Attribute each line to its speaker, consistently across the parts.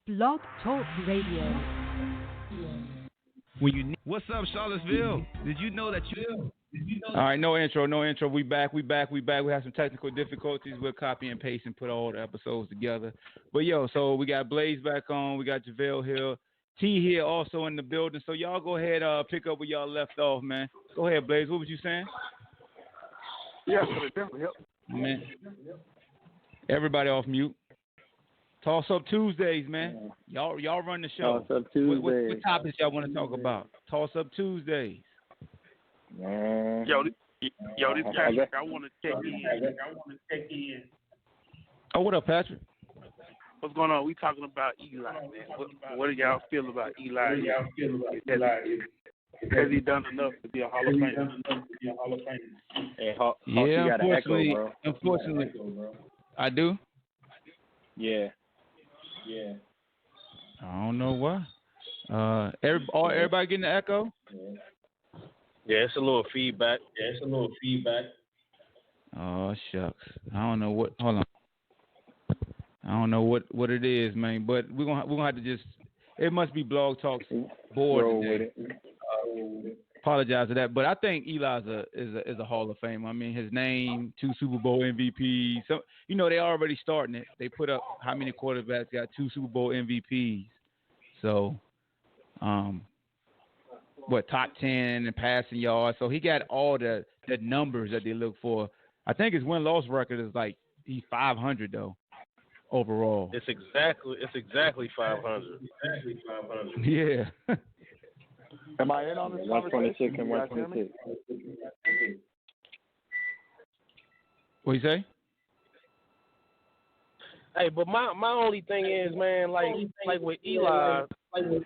Speaker 1: Blog Talk Radio.
Speaker 2: What's up, Charlottesville? Did you know that you?
Speaker 3: All right, no intro. We back. We have some technical difficulties. We'll copy and paste and put all the episodes together. But so we got Blaze back on. We got JaVale here. T here also in the building. So y'all go ahead, pick up where y'all left off, man. Go ahead, Blaze. What was you saying?
Speaker 4: Yeah, definitely. Yep.
Speaker 3: Man, everybody off mute. Toss Up Tuesdays, man. Y'all run the show.
Speaker 5: Toss Up Tuesdays.
Speaker 3: What topics y'all want to talk about? Toss Up Tuesdays.
Speaker 5: Man.
Speaker 4: Yo, this Patrick. I want to check in.
Speaker 3: Oh, what up, Patrick?
Speaker 4: What's going on? We talking about Eli, man. What do y'all feel about Eli? Has he done enough to be a Hall of Famer?
Speaker 5: Hey, Hawk,
Speaker 3: yeah,
Speaker 5: you got an echo, bro.
Speaker 3: Unfortunately, I do.
Speaker 5: Yeah.
Speaker 3: I don't know why. Everybody getting the echo?
Speaker 6: Yeah, it's a little feedback.
Speaker 3: Oh shucks. I don't know what. Hold on. I don't know what it is, man. But we're gonna have to just. It must be Blog Talk's board today. Apologize for that, but I think Eli's is a Hall of Fame. I mean, his name, 2 Super Bowl MVPs. So they already starting it. They put up how many quarterbacks got 2 Super Bowl MVPs. So, top 10 in passing yards. So he got all the numbers that they look for. I think his win-loss record is like he's 500 though overall.
Speaker 6: It's exactly 500.
Speaker 3: Yeah.
Speaker 4: Am I in on this?
Speaker 5: 126 and 126.
Speaker 3: What you say?
Speaker 6: Hey, but my only thing is, man, like with Eli, the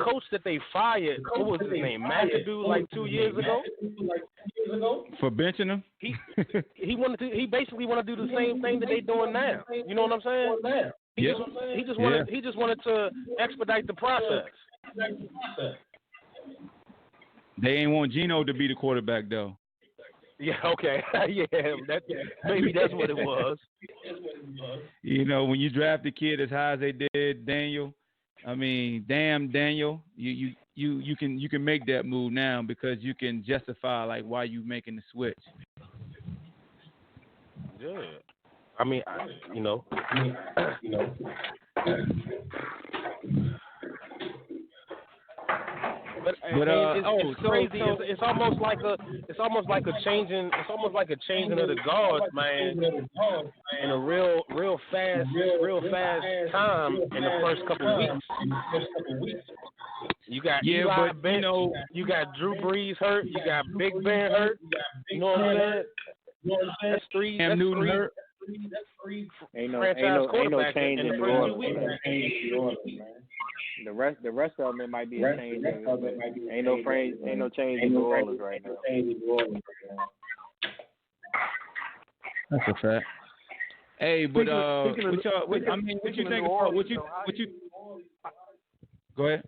Speaker 6: coach that they fired, what was his name, McAdoo, like 2 years ago?
Speaker 3: For benching him?
Speaker 6: He basically wanted to do the same thing that they doing now. You know what I'm saying? He just wanted to expedite the process.
Speaker 3: They ain't want Geno to be the quarterback though.
Speaker 6: Yeah, okay. Maybe that's what it was.
Speaker 3: When you draft a kid as high as they did Daniel, I mean, damn Daniel, you can make that move now because you can justify like why you making the switch.
Speaker 6: Yeah. I mean, It's crazy. It's almost like a changing of the guards, man. In a real fast time in the first couple of weeks. You got Eli bench, you got Drew Brees hurt, you got Big Ben hurt. You know what I'm saying? That's three. Hurt.
Speaker 5: Ain't no change in New Orleans. The rest of them, it might be a change. Ain't no change in New Orleans right now.
Speaker 3: That's a fact. Hey, but what you think about what you? Go ahead.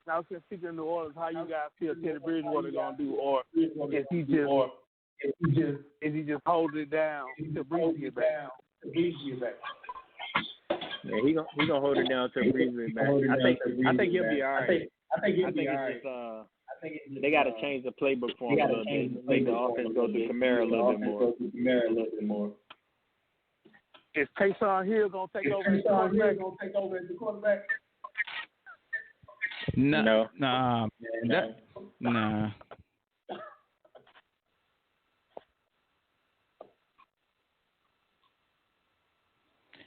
Speaker 4: Now, speaking of New Orleans, how you guys feel Teddy Bridgewater gonna do, or is he just holding it down to Breeze get back?
Speaker 5: Yeah, he gonna hold it down till Breeze get back. I think he'll be all right. I think it's just they got to change the playbook for him a little bit. Make the offense go through Kamara a little bit more.
Speaker 4: Is Taysom Hill gonna take over as the quarterback?
Speaker 3: No. Nah.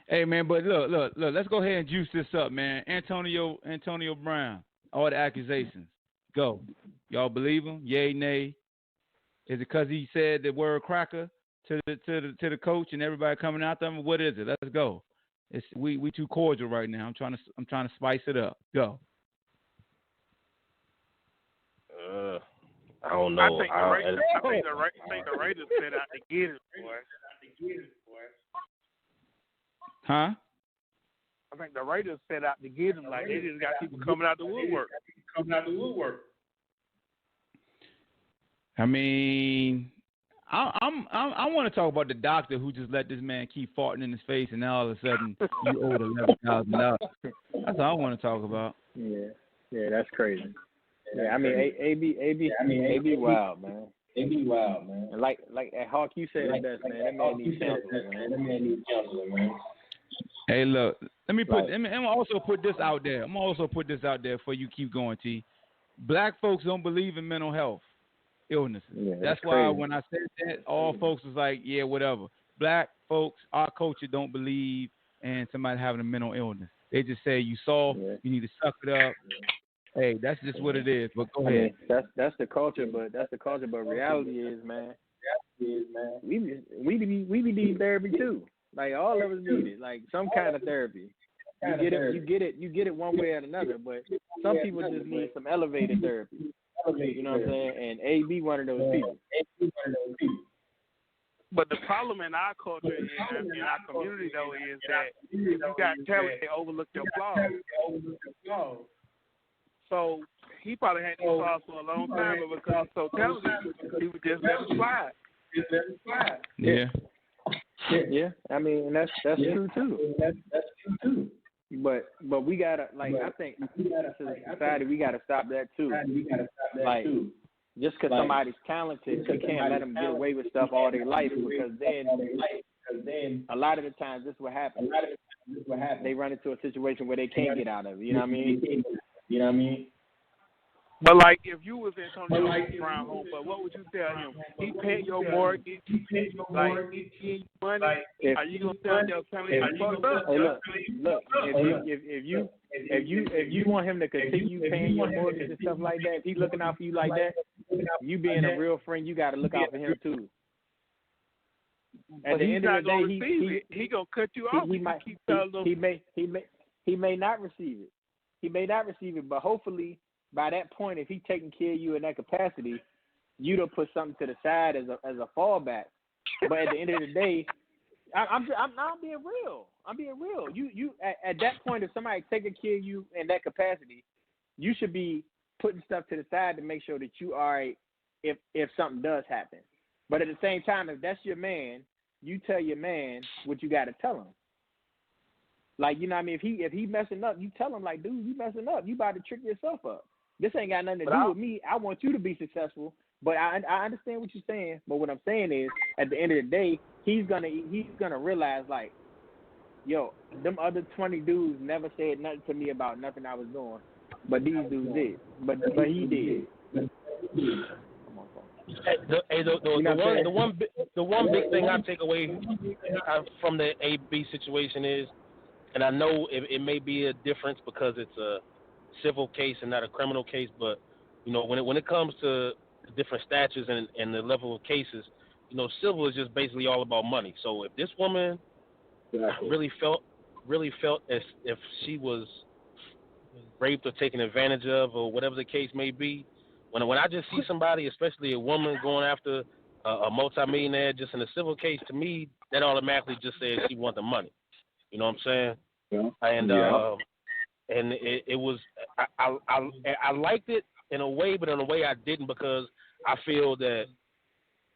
Speaker 3: Hey man, but look, let's go ahead and juice this up, man. Antonio Brown, all the accusations. Go. Y'all believe him? Yay, nay? Is it because he said the word cracker to the coach and everybody coming after him? What is it? Let's go. We too cordial right now. I'm trying to spice it up. Go.
Speaker 6: I don't know.
Speaker 4: I think the Raiders set out to get him, boy.
Speaker 3: Huh?
Speaker 4: I think the Raiders set out to get him. Like, they just got people coming out the woodwork.
Speaker 3: I mean, I want to talk about the doctor who just let this man keep farting in his face, and now all of a sudden you owed $11,000. That's all I want to talk about.
Speaker 5: Yeah, that's crazy. Yeah, I mean, AB wild, man. AB wild, man. And like Hawk, you said it best, man. That man needs counseling, man.
Speaker 3: Hey, look, let me put. I'm also put this out there. Before you keep going, T. Black folks don't believe in mental health illnesses.
Speaker 5: Yeah,
Speaker 3: that's why when I said that, all folks was like, yeah, whatever. Black folks, our culture don't believe in somebody having a mental illness. They just say you soft, you need to suck it up. Hey, that's just what it is. But go ahead.
Speaker 5: That's the culture, but reality is, man, we be need therapy too. Like all of us need it, like some kind of therapy. You get it one way or another. But some people just need some elevated therapy. You know what I'm saying? And AB one of those people.
Speaker 4: But the problem in our culture and in our community, though, is that if you got talent, they overlook your flaws. So he probably had these flaws for a long time, but because he's so talented, he would just let it slide.
Speaker 3: Yeah.
Speaker 5: Yeah, I mean, and that's true too. That's true too. But we gotta, like, I think as a society we gotta stop that too. Like, just because somebody's talented, you can't let them get away with stuff all their life, because then a lot of the times this is what happens. They run into a situation where they can't get out of it. You know what I mean?
Speaker 4: But like, if you was Antonio Brown home, but what would you tell him? He paid your mortgage, he paid you money. Are you gonna tell your family you fucked up?
Speaker 5: Hey, look. If you want him to continue paying your mortgage and stuff like that, if he's looking out for you like that, you being a real friend, you got to look out for him too. At the end of the day,
Speaker 4: he gonna cut you off.
Speaker 5: He may not receive it. He may not receive it, but hopefully, by that point, if he's taking care of you in that capacity, you'd have put something to the side as a fallback. But at the end of the day, I'm being real. I'm being real. You at that point, if somebody's taking care of you in that capacity, you should be putting stuff to the side to make sure that you are right if something does happen. But at the same time, if that's your man, you tell your man what you got to tell him. Like, you know what I mean? If he messing up, you tell him, like, dude, you messing up. You about to trick yourself up. This ain't got nothing to do with me. I want you to be successful. But I understand what you're saying. But what I'm saying is, at the end of the day, he's gonna realize, like, yo, them other 20 dudes never said nothing to me about nothing I was doing, but these dudes did. But he did.
Speaker 6: The one big thing I take away from the AB situation is, and I know it may be a difference because it's a civil case and not a criminal case, but you know, when it comes to different statutes and the level of cases, you know, civil is just basically all about money. So if this woman really felt as if she was raped or taken advantage of or whatever the case may be, when I just see somebody, especially a woman, going after a multimillionaire just in a civil case, to me that automatically just says she wants the money. You know what I'm saying? Yeah. And it was I liked it in a way, but in a way I didn't, because I feel that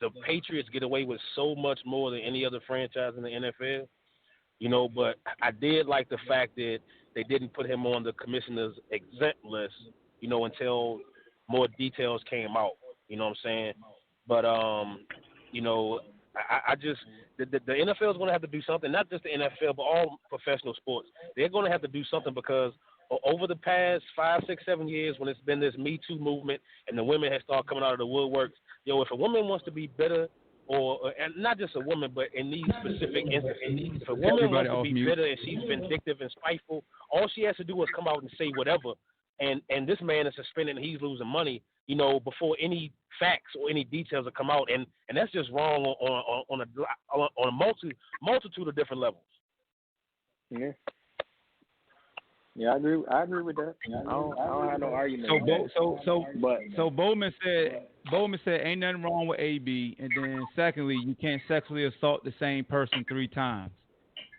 Speaker 6: the Patriots get away with so much more than any other franchise in the NFL, you know. But I did like the fact that they didn't put him on the commissioner's exempt list, you know, until more details came out. You know what I'm saying? But you know, I just the NFL is going to have to do something. Not just the NFL, but all professional sports. They're going to have to do something, because over the past 5, 6, 7 years, when it's been this Me Too movement and the women have started coming out of the woodworks, yo, if a woman wants to be bitter, or and not just a woman, but in these specific instances, if a woman wants to be bitter and she's vindictive and spiteful, all she has to do is come out and say whatever, and this man is suspended and he's losing money, you know, before any facts or any details have come out, and that's just wrong on a multitude of different levels.
Speaker 5: Yeah. Yeah, I agree with that. I don't have no argument.
Speaker 3: So Bowman said ain't nothing wrong with AB, and then secondly, you can't sexually assault the same person 3 times.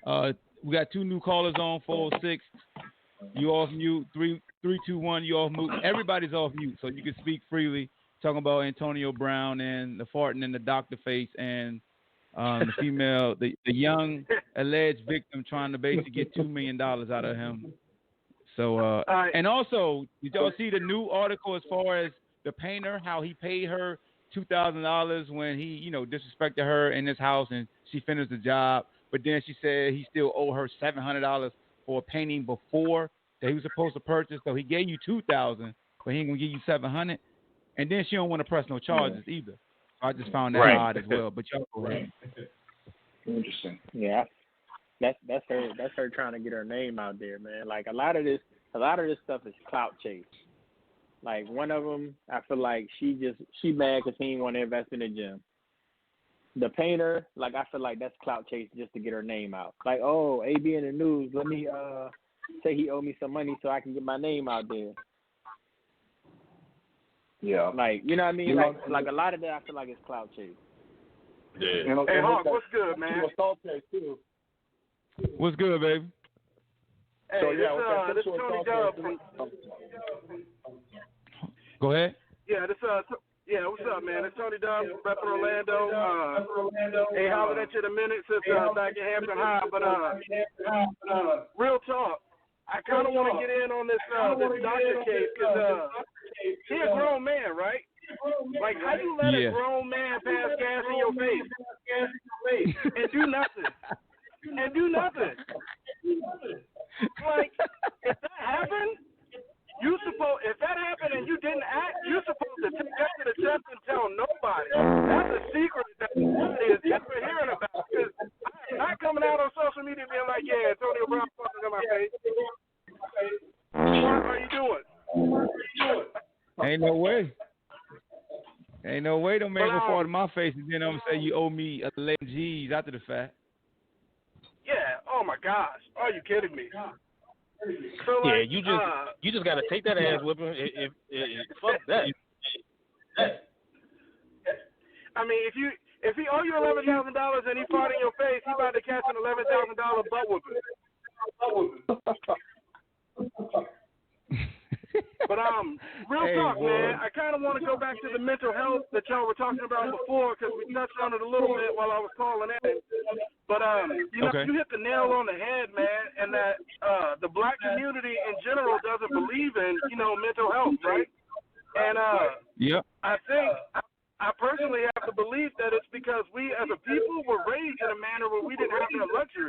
Speaker 3: We got 2 new callers on 406. You off mute. 3, 2, 1. You off mute. Everybody's off mute, so you can speak freely. talking about Antonio Brown and the farting in the doctor face and the female, the young alleged victim trying to basically get $2 million out of him. So, and also, did y'all see the new article as far as the painter, how he paid her $2,000 when he, disrespected her in his house and she finished the job, but then she said he still owed her $700 for a painting before that he was supposed to purchase. So he gave you $2,000, but he ain't gonna give you $700, and then she don't want to press no charges either. So I just found that odd as well. But y'all go ahead.
Speaker 5: Interesting. Yeah, that's her trying to get her name out there, man. Like a lot of this stuff is clout chase. Like one of them, I feel like she mad because he didn't want to invest in the gym. The painter, like I feel like that's clout chase just to get her name out. Like, oh, AB in the news, let me say he owe me some money so I can get my name out there.
Speaker 7: Yeah.
Speaker 5: Like, you know what I mean? Like a lot of that I feel like it's clout chase.
Speaker 7: Yeah.
Speaker 4: Hey, Hawk, what's good, man?
Speaker 3: What's good, baby?
Speaker 4: Hey,
Speaker 7: So,
Speaker 4: this Tony Dub.
Speaker 3: Go ahead.
Speaker 4: Yeah, what's up, man? It's Tony Dub, rep from Orlando. Ain't hollered at you in a minute since back in Hampton High, but real talk. I kind of want to get in on this doctor case because he's a grown man, right? Like, how you let a grown man pass gas in your face and do nothing? Like, if that happened, if that happened and you didn't act, you're supposed to take that to the chest and tell nobody. That's a secret that nobody is ever hearing about. Because I'm not coming out on social media being like, yeah, Antonio Brown fucking in my face. What are you doing?
Speaker 3: Ain't no way. Don't make a fall to my face and then I'm gonna say you owe me 11 G's after the fact.
Speaker 4: Yeah. Oh my gosh. Are you kidding me? So,
Speaker 6: yeah, you just gotta take that ass whipping. If fuck that.
Speaker 4: I mean, if he owe you $11,000 and he fought in your face, he about to catch an $11,000 butt whooping. But real talk, man. I kind of want to go back to the mental health that y'all were talking about before because we touched on it a little bit while I was calling in. But you hit the nail on the head, man, and that the black community in general doesn't believe in mental health, right? And I think I personally have the belief that it's because we as a people were raised in a manner where we didn't have that luxury.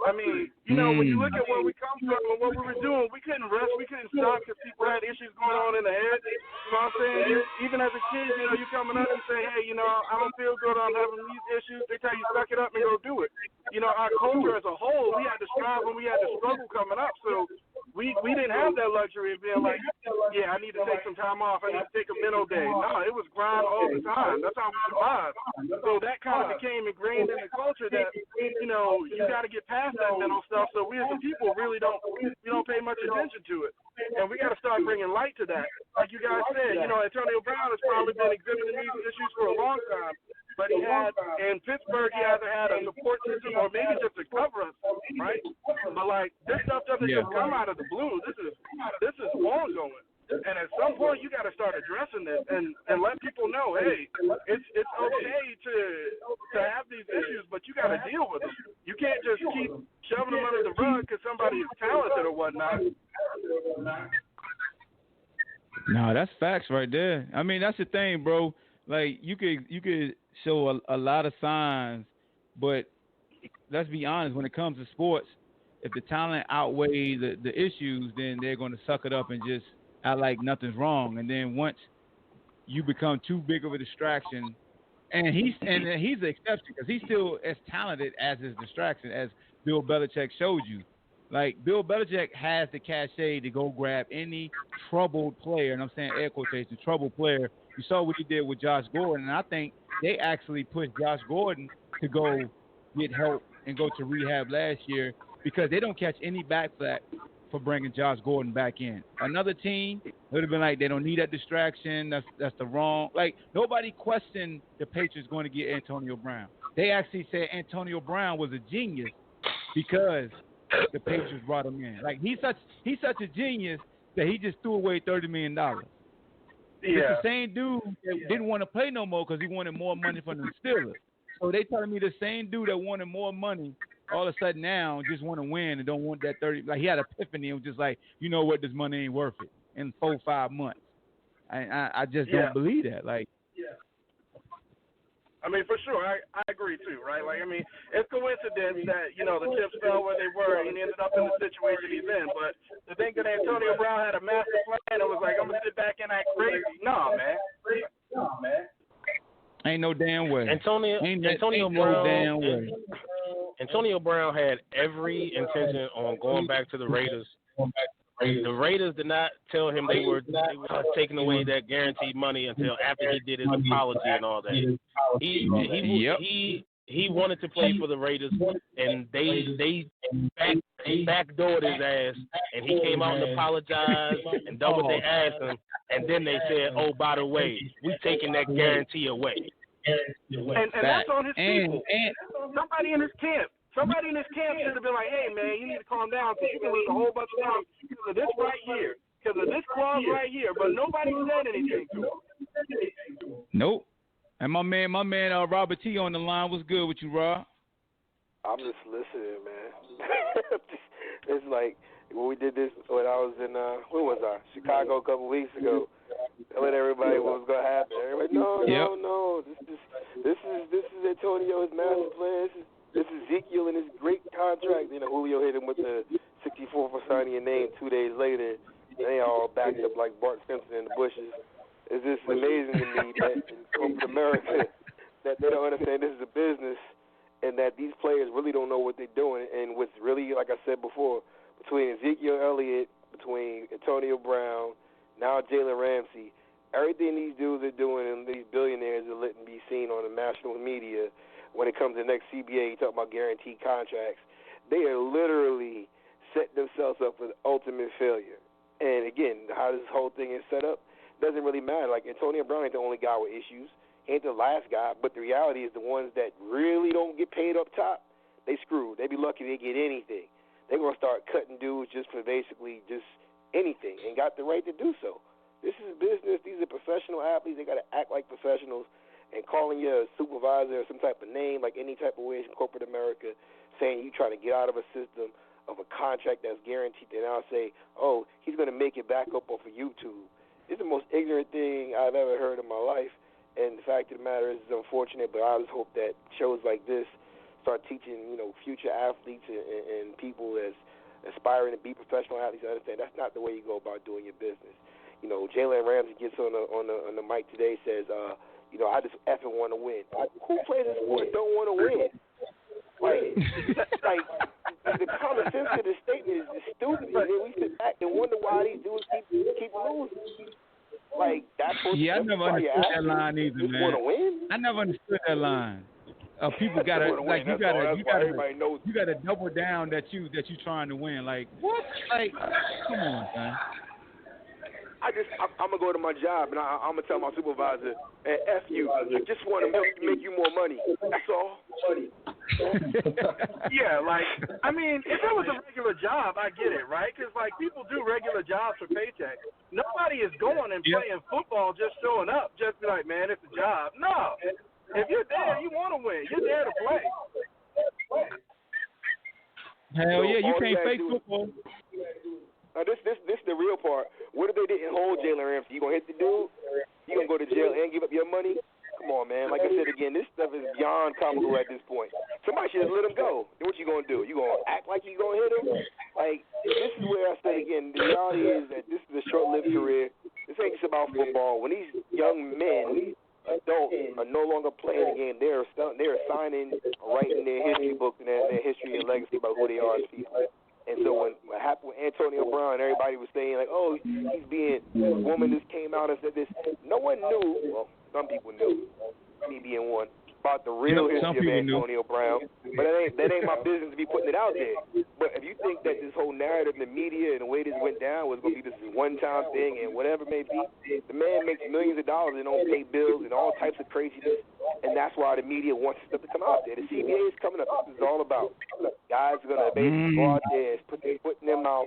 Speaker 4: I mean, when you look at where we come from and what we were doing, we couldn't rest, we couldn't stop because people had issues going on in the head. You know what I'm saying? Even as a kid, you coming up and say, hey, I don't feel good, I'm having these issues. They tell you suck it up and go do it. Our culture as a whole, we had to strive and we had to struggle coming up. So we didn't have that luxury of being like, yeah, I need to take some time off. I need to take a mental day. No, it was grind all the time. That's how we survived. So that kind of became ingrained in the culture that, you got to get past that mental stuff. So we as a people really don't pay much attention to it. And we got to start bringing light to that. Like you guys said, Antonio Brown has probably been exhibiting these issues for a long time. But he had, in Pittsburgh, he either had a support system or maybe just a cover up, right? But, like, this stuff doesn't just come out of the blue. This is ongoing. And at some point, you got to start addressing this and let people know, hey, it's okay to have these issues, but you got to deal with them. You can't just keep shoving them under the rug because somebody is talented or whatnot.
Speaker 3: No, that's facts right there. I mean, that's the thing, bro. Like, you could show a lot of signs, but let's be honest, when it comes to sports, if the talent outweighs the issues, then they're going to suck it up and just act like nothing's wrong. And then once you become too big of a distraction, and he's the exception because he's still as talented as his distraction, as Bill Belichick showed you. Like, Bill Belichick has the cachet to go grab any troubled player, and I'm saying air quotation, troubled player. You saw what he did with Josh Gordon, and I think they actually pushed Josh Gordon to go get help and go to rehab last year because they don't catch any backflack for bringing Josh Gordon back in. Another team would have been like, they don't need that distraction. That's the wrong. Like, nobody questioned the Patriots going to get Antonio Brown. They actually said Antonio Brown was a genius because the Patriots brought him in. Like, he's such a genius that he just threw away $30 million. It's the same dude that didn't want to play no more because he wanted more money from the Steelers. So they telling me the same dude that wanted more money all of a sudden now just want to win and don't want that 30. Like he had an epiphany and was just like, you know what, this money ain't worth it in 4-5 months. I just don't believe that. Like,
Speaker 8: I mean, for sure, I agree too, right? Like, I mean, it's coincidence that, you know, the chips fell where they were and he ended up in the situation he's in. But to think that Antonio Brown had a master plan and was like, I'm going to sit back and act crazy. Nah, man.
Speaker 3: Ain't no damn way.
Speaker 6: Antonio Brown had every intention on going back to the Raiders. The Raiders did not tell him they were taking away that guaranteed money until after he did his apology and all that. He wanted to play for the Raiders, and they backdoored his ass, and he came out and apologized and done what they asked him, and then they said, oh, by the way, we taking that guarantee away.
Speaker 8: And that's on his people. Somebody in his camp should have been like, hey, man, you need to calm down because you can lose a whole bunch of money because of this right here, because of this clause right here. But nobody said anything to him.
Speaker 3: Nope. And my man, Robert T on the line. What's good with you, Rob?
Speaker 9: I'm just listening, man. It's like when we did this when I was in where was I? Chicago a couple weeks ago. Telling everybody what was gonna happen. Everybody, no. This is Antonio's master plan. This is Ezekiel and his great contract. You know, Julio hit him with the 64 for signing your name 2 days later. They all backed up like Bart Simpson in the bushes. It's just amazing to me that in corporate America that they don't understand this is a business and that these players really don't know what they're doing. And what's really, like I said before, between Ezekiel Elliott, between Antonio Brown, now Jalen Ramsey, everything these dudes are doing and these billionaires are letting be seen on the national media. When it comes to next CBA, you talk about guaranteed contracts. They are literally setting themselves up for the ultimate failure. And again, how this whole thing is set up doesn't really matter. Like Antonio Brown ain't the only guy with issues. He ain't the last guy. But the reality is the ones that really don't get paid up top, they screwed. They be lucky they get anything. They're going to start cutting dudes just for basically just anything and got the right to do so. This is business. These are professional athletes. They got to act like professionals. And calling you a supervisor or some type of name, like any type of way in corporate America, saying you trying to get out of a system of a contract that's guaranteed, and I'll say, oh, he's going to make it back up off of YouTube. It's the most ignorant thing I've ever heard in my life. And the fact of the matter is it's unfortunate, but I just hope that shows like this start teaching, you know, future athletes and people that's aspiring to be professional athletes to understand that's not the way you go about doing your business. You know, Jalen Ramsey gets on the mic today, says, you know, I just effing want to win. Who plays this sport and don't want to win? Like the common sense of the statement is stupid. And then we sit back and wonder why these dudes keep losing. Like that's what.
Speaker 3: Yeah, I never understood that line either, man.
Speaker 9: Want to win?
Speaker 3: I never understood that line. People gotta like you gotta double down that you trying to win. Like what? Like come on, man.
Speaker 9: I'm gonna go to my job and I'm gonna tell my supervisor, F you. I just want to make you more money. That's all.
Speaker 8: Yeah, like I mean, if it was a regular job, I get it, right? Because like people do regular jobs for paychecks. Nobody is going and playing football just showing up, just be like, man, it's a job. No, if you're there, you want to win. You're there to play.
Speaker 3: Hell yeah, you can't fake football.
Speaker 9: Now this the real part. What if they didn't hold Jalen Ramsey? You gonna hit the dude? You gonna go to jail and give up your money? Come on, man. Like I said again, this stuff is beyond comical at this point. Somebody should have let him go. Then what you gonna do? You gonna act like you gonna hit him? Like this is where I say again. The reality is that this is a short-lived career. This ain't just about football. When these young men, adults, are no longer playing the game, they're signing, writing their history book and their history and legacy about who they are as people. And so when what happened with Antonio Brown, everybody was saying like, oh, he's being, this woman just came out and said this. No one knew, well, some people knew, me being one, about the real history of Antonio Brown. But that ain't my business to be putting it out there. But if you think that this whole narrative in the media and the way this went down was going to be this one-time thing and whatever it may be, the man makes millions of dollars and don't pay bills and all types of craziness. And that's why the media wants stuff to come out there. The CBA is coming up. This is all about. Guys are going to basically go out there, put their foot in their mouth,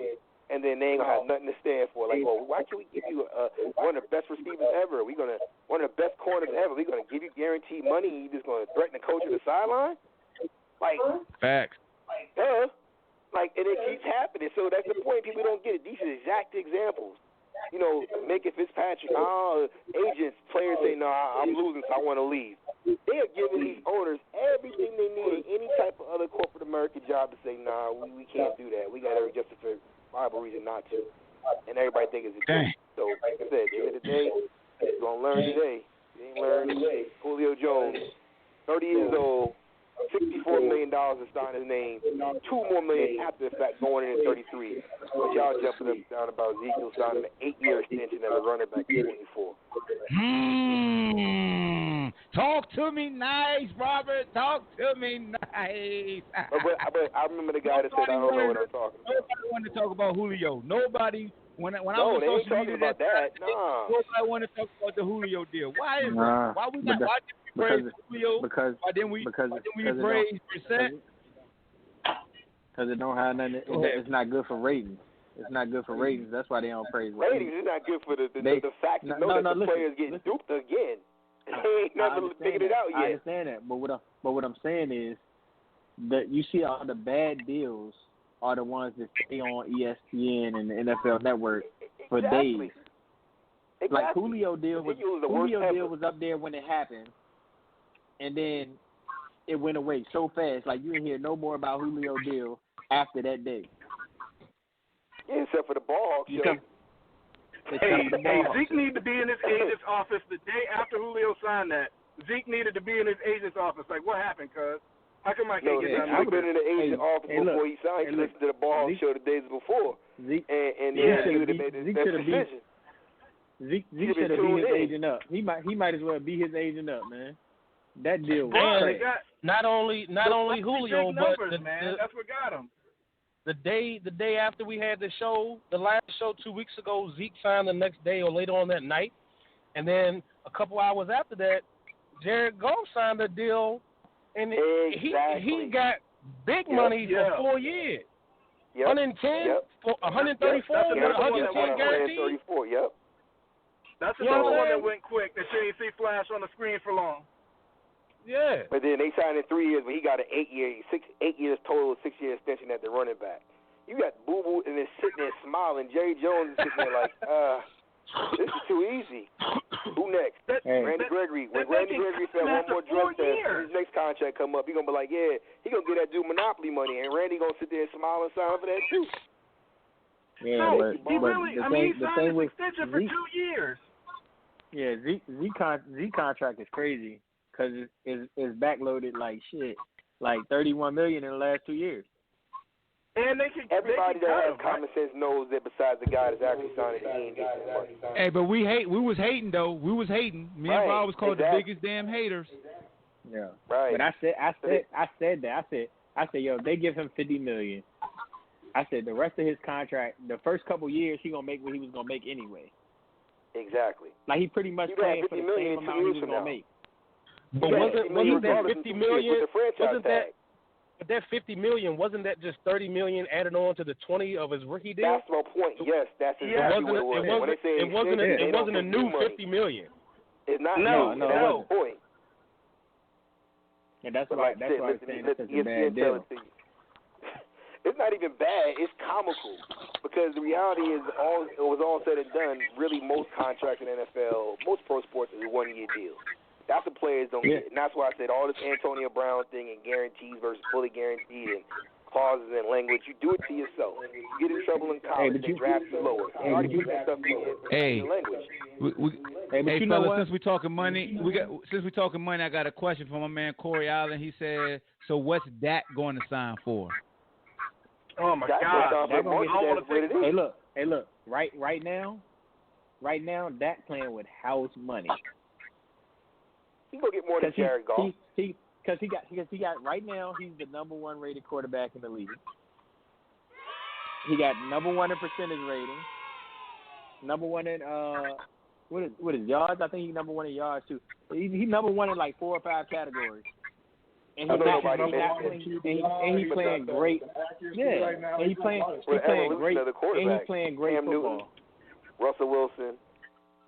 Speaker 9: and then they ain't gonna have nothing to stand for. Like, well, why can't we give you one of the best receivers ever? One of the best corners ever. We're gonna give you guaranteed money, and you just gonna threaten the coach at the sideline? Like,
Speaker 3: facts.
Speaker 9: Like, and it keeps happening. So that's the point. People don't get it. These are exact examples. You know, Minka Fitzpatrick, agents, players say, no, I'm losing, so I want to leave. They are giving these owners everything they need, any type of other corporate American job to say, nah, we can't do that. We got every justifiable reason not to. And everybody thinks it's a good. So, like I said, at the end of the day, you're going to learn today. You ain't learned today. Julio Jones, 30 years old, $64 million to sign his name, $2 more million after the fact going in at 33. But y'all jumping up and down about Ezekiel signing an 8-year extension as a running back at 24.
Speaker 3: Talk to me nice, Robert. Talk to me nice.
Speaker 9: But I remember the guy that said, I don't know what I'm talking about.
Speaker 3: Nobody wanted to talk about Julio. Nobody. When I was
Speaker 9: on social media,
Speaker 3: about
Speaker 9: that. Nah.
Speaker 3: Nobody wanted to talk about the Julio deal. Why is that? Why we not? Why didn't we praise Julio? Why didn't we praise Brissett?
Speaker 5: Because it don't have nothing. It's not good for ratings. It's not good for ratings. That's why they don't praise
Speaker 9: ratings. Is not good for the fact that the players getting duped again. They ain't never figured it out yet.
Speaker 5: I understand that, but what I'm saying is that you see all the bad deals are the ones that stay on ESPN and the NFL Network for days.
Speaker 9: Exactly.
Speaker 5: Like Julio deal was up there when it happened, and then it went away so fast. Like you didn't hear no more about Julio deal after that day.
Speaker 9: Yeah, except for the BallHawk show.
Speaker 8: Hey, Zeke needed to be in his agent's office the day after Julio signed that. Zeke needed to be in his agent's office. Like, what happened, cuz? How come I can't get
Speaker 9: I've been in the agent's office before he signed. He listened to the BallHawk show the days before.
Speaker 5: Zeke,
Speaker 9: and he would have made his decision.
Speaker 5: Zeke should have beat his agent up. He might as well beat his agent up, man. That deal was
Speaker 6: trash. Not only Julio, but
Speaker 8: that's what got him.
Speaker 6: The day after we had the show, the last show 2 weeks ago, Zeke signed the next day or later on that night, and then a couple hours after that, Jared Goff signed a deal, and he got big money for 4 years. 110, 134, 110 guaranteed.
Speaker 9: 134, yep.
Speaker 8: That's another one that went quick that you didn't see flash on the screen for long.
Speaker 6: Yeah.
Speaker 9: But then they signed in 3 years, but he got an 8 years total, 6-year extension at the running back. You got Boo Boo and then sitting there smiling. Jerry Jones is sitting there like, this is too easy. Who next? Randy Gregory. When Randy Gregory said one more drug test, his next contract come up, he gonna be like, yeah, he gonna get that dude Monopoly money, and Randy gonna sit there and smile and sign for that too.
Speaker 5: Yeah,
Speaker 8: no, he signed his extension for 2 years.
Speaker 5: Yeah, Zeke contract is crazy because it's backloaded like shit, like $31 million in the last 2 years.
Speaker 8: And
Speaker 9: everybody that has common sense knows that besides the guy that's actually signing, he ain't getting money.
Speaker 3: Hey, but we was hating though. We was hating. Me and Rob was called the biggest damn haters.
Speaker 5: Yeah.
Speaker 9: Right.
Speaker 5: But I said that. I said, yo, they give him $50 million. I said the rest of his contract, the first couple years, he gonna make what he was gonna make anyway.
Speaker 9: Exactly.
Speaker 5: Like he pretty much playing for the same amount he was gonna make.
Speaker 6: But wasn't that $50 million? Wasn't that? But that $50 million, wasn't that just $30 million added on to the 20 of his rookie deal?
Speaker 9: That's my point. Yes, that's exactly what it was.
Speaker 6: It wasn't a new $50 million.
Speaker 9: It's not. No, that's the point.
Speaker 5: And that's why I'm saying it's such a bad deal.
Speaker 9: It's not even bad. It's comical because the reality is, it was all said and done. Really, most contracts in the NFL, most pro sports, is a 1-year deal. That's what players don't get. And that's why I said all this Antonio Brown thing and guarantees versus fully guaranteed and clauses and language, you do it to yourself. You get in trouble in college, they draft you lower. They already put that stuff in language.
Speaker 3: Hey, fellas, since we're talking money, I got a question from my man Corey Allen. He said, so what's Dak going to sign for?
Speaker 8: Oh, my God.
Speaker 5: Hey, look. Right now, Dak playing with house money.
Speaker 9: He gonna get more than Jared Goff.
Speaker 5: Because he got right now he's the number 1 rated quarterback in the league. He got number 1 in percentage rating. Number 1 in what is yards? I think he's number 1 in yards too. He's number 1 in like 4 or 5 categories. And he's playing great. Yeah, and he's playing great. And he's playing great
Speaker 9: Cam
Speaker 5: football.
Speaker 9: Newton, Russell Wilson,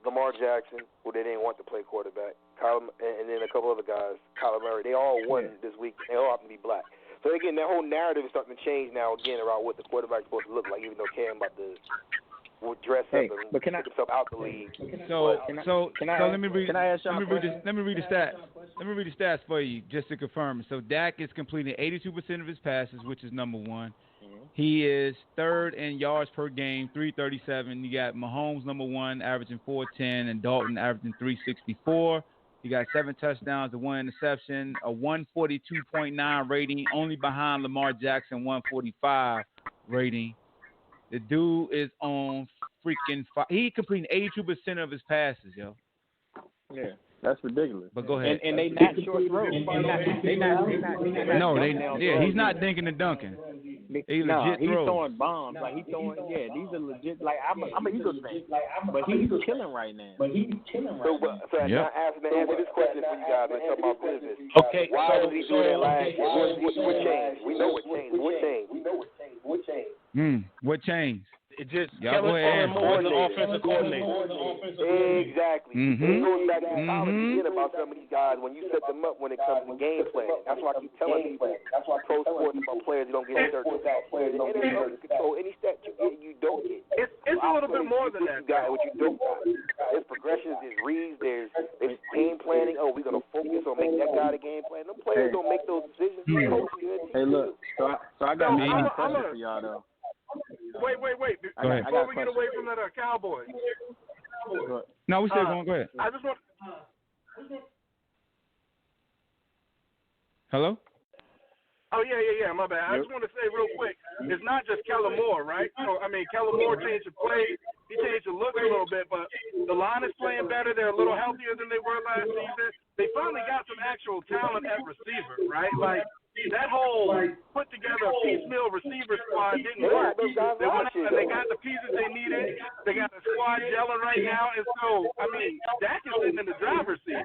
Speaker 9: Lamar Jackson, who they didn't want to play quarterback, and then a couple other guys, Kyler Murray. They all won this week. They all happen to be black. So again, that whole narrative is starting to change now again around what the quarterback's supposed to look like, even though Cam about to dress up and take himself out the league.
Speaker 3: So let me read.
Speaker 5: Can I ask y'all
Speaker 3: Let me read the stats. Let me read the stats for you just to confirm. So Dak is completing 82% of his passes, which is number one. He is third in yards per game, 337. You got Mahomes number one, averaging 410, and Dalton averaging 364. You got 7 touchdowns and 1 interception, a 142.9 rating, only behind Lamar Jackson, 145 rating. The dude is on freaking he completing 82% of his passes, yo.
Speaker 5: Yeah, that's ridiculous.
Speaker 3: But go ahead.
Speaker 5: And they not short throws.
Speaker 3: He's not dinking and dunking. He's
Speaker 5: throwing bombs. Like these are legit. Like I'm a Eagles fan, but he's killing right now.
Speaker 9: So now answer this question for you guys. Let's talk about business.
Speaker 6: Okay.
Speaker 9: Why did he do that last year? What changed? We know what changed.
Speaker 3: What changed?
Speaker 6: It just Kellen Moore is the offensive coordinator.
Speaker 9: Exactly. It goes back to the college again about some of these guys when you set them up when it comes to game planning. That's why I keep telling people pro sports about players you don't get certain stats. Any stat you get, you don't get.
Speaker 8: It's a little bit more than that.
Speaker 9: You got what you don't got. There's progressions, there's reads, there's game planning. Oh, we're gonna focus on make that guy the game plan. Them players don't make those decisions.
Speaker 5: Hey, look. So I got a question for y'all though.
Speaker 8: Wait. Before we get away from that Cowboys.
Speaker 3: No, we still going. Go ahead.
Speaker 8: I just want.
Speaker 3: Hello?
Speaker 8: Oh, yeah, my bad. I just want to say real quick, it's not just Kellen Moore, right? So, Kellen Moore changed the play. He changed the look a little bit, but the line is playing better. They're a little healthier than they were last season. They finally got some actual talent at receiver, right? Like, that whole put-together piecemeal receiver squad didn't work. They went out and they got the pieces they needed. They got the squad gelling right now. And so, Dak is sitting in the driver's seat.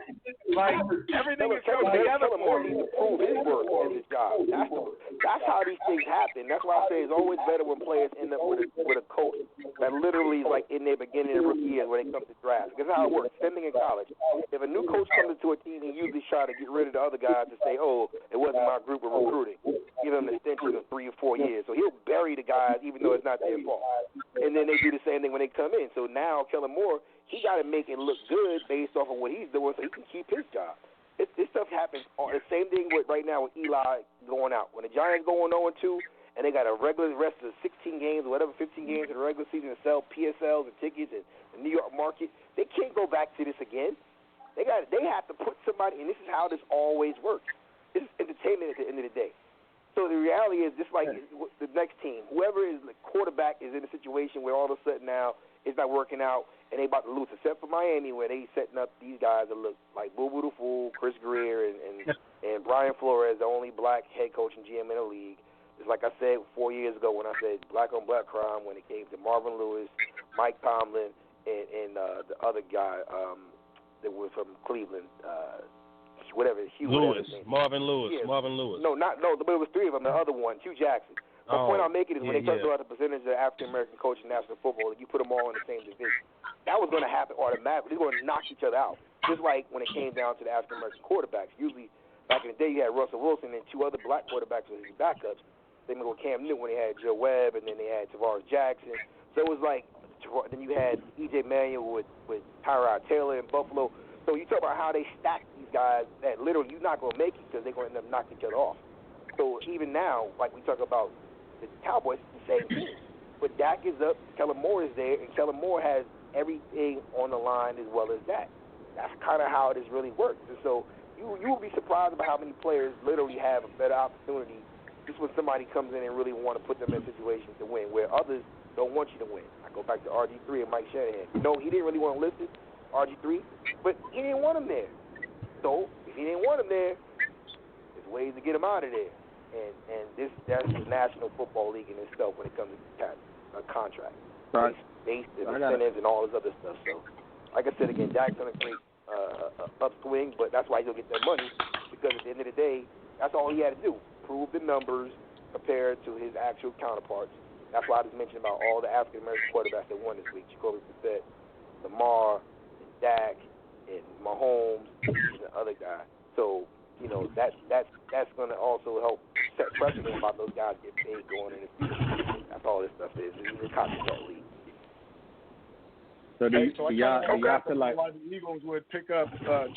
Speaker 8: Like, everything is coming together for him.
Speaker 9: Needs to prove his work and his job. That's how these things happen. That's why I say it's always better when players end up with a coach that literally is like in their beginning of rookie years when they come to draft. Because that's how it works. Same thing in college. If a new coach comes into a team, he usually try to get rid of the other guys and say, oh, it wasn't my group of recruiting. Give them an extension of 3 or 4 years. So he'll bury the guys even though it's not their fault. And then they do the same thing when they come in. So now Kellen Moore, he got to make it look good based off of what he's doing so he can keep his job. This stuff happens. The same thing with right now with Eli going out. When the Giants go on 0-2 and they got a regular rest of the 16 games or whatever, 15 games in the regular season to sell PSLs and tickets and the New York market, they can't go back to this again. They have to put somebody, and this is how this always works. This is entertainment at the end of the day. So the reality is, just like the next team, whoever is the quarterback is in a situation where all of a sudden now it's not working out and they about to lose, except for Miami where they setting up these guys that look like Boo Boo the Fool, Chris Greer, and Brian Flores, the only black head coach and GM in the league. It's like I said 4 years ago when I said black on black crime when it came to Marvin Lewis, Mike Tomlin, and the other guy that was from Cleveland. Whatever,
Speaker 6: Marvin Lewis.
Speaker 9: No, but it was 3 of them. The other one, Hugh Jackson. The point I'm making is when they talk about the percentage of African American coaches in national football, you put them all in the same division. That was going to happen automatically. They're going to knock each other out. Just like when it came down to the African American quarterbacks. Usually, back in the day, you had Russell Wilson and 2 other black quarterbacks with his backups. They went with Cam Newton when they had Joe Webb, and then they had Tavares Jackson. So it was like, then you had E.J. Manuel with Tyrod Taylor in Buffalo. So you talk about how they stack these guys that literally you're not going to make it because they're going to end up knocking each other off. So even now, like we talk about the Cowboys, it's the same thing. But Dak is up, Kellen Moore is there, and Kellen Moore has everything on the line as well as that. That's kind of how it has really worked. And so you will be surprised about how many players literally have a better opportunity just when somebody comes in and really want to put them in situations to win, where others don't want you to win. I go back to RG3 and Mike Shanahan. No, he didn't really want to listen. RG3, but he didn't want him there. So if he didn't want him there, there's ways to get him out of there. And that's the National Football League in itself when it comes to a contract.
Speaker 5: Right.
Speaker 9: Based and incentives and all this other stuff. So, like I said again, Dak's on a great upswing, but that's why he'll get that money because at the end of the day, That's all he had to do. Prove the numbers compared to his actual counterparts. That's why I just mentioned about all the African-American quarterbacks that won this week. Jacoby Brissett, Lamar, and Dak, and Mahomes, and the other guy. So, that's going to also help set precedent about those guys get paid going in the future. That's all this stuff is. It's a copycat league.
Speaker 5: So y'all feel like
Speaker 10: why the Eagles would pick up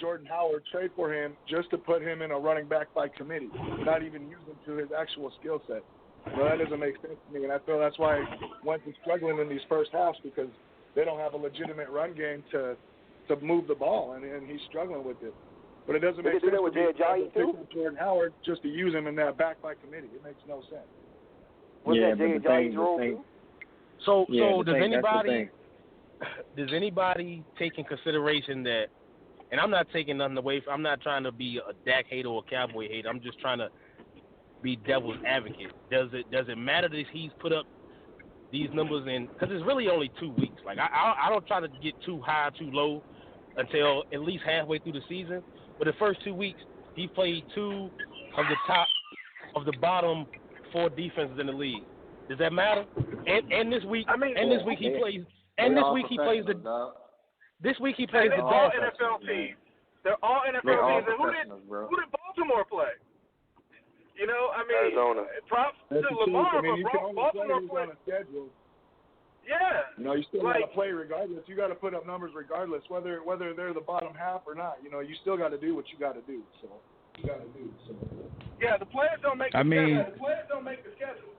Speaker 10: Jordan Howard, trade for him just to put him in a running back by committee, not even use him to his actual skill set. That doesn't make sense to me, and I feel that's why Wentz is struggling in these first halves because they don't have a legitimate run game to move the ball, and he's struggling with it. But it doesn't make sense to pick up Jordan Howard just to use him in that back by committee. It makes no sense.
Speaker 6: So does anybody take in consideration that, and I'm not taking nothing away I'm not trying to be a Dak hater or a Cowboy hater. I'm just trying to be devil's advocate. Does it matter that he's put up these numbers in? Because it's really only 2 weeks. Like I don't try to get too high, too low until at least halfway through the season. But the first 2 weeks, he played 2 of the top of the bottom 4 defenses in the league. Does that matter? And this week, this week he plays the
Speaker 8: all
Speaker 6: Dolphins.
Speaker 8: NFL teams. They're all NFL teams. And who did Baltimore play?
Speaker 9: Arizona.
Speaker 8: Props to Lamar,
Speaker 10: you can only
Speaker 8: Baltimore
Speaker 10: play on a schedule.
Speaker 8: Yeah.
Speaker 10: You still got to play regardless. You got to put up numbers regardless, whether they're the bottom half or not. You still got to do what you got to do.
Speaker 8: Yeah, the players don't make the schedule. The players don't make the schedule.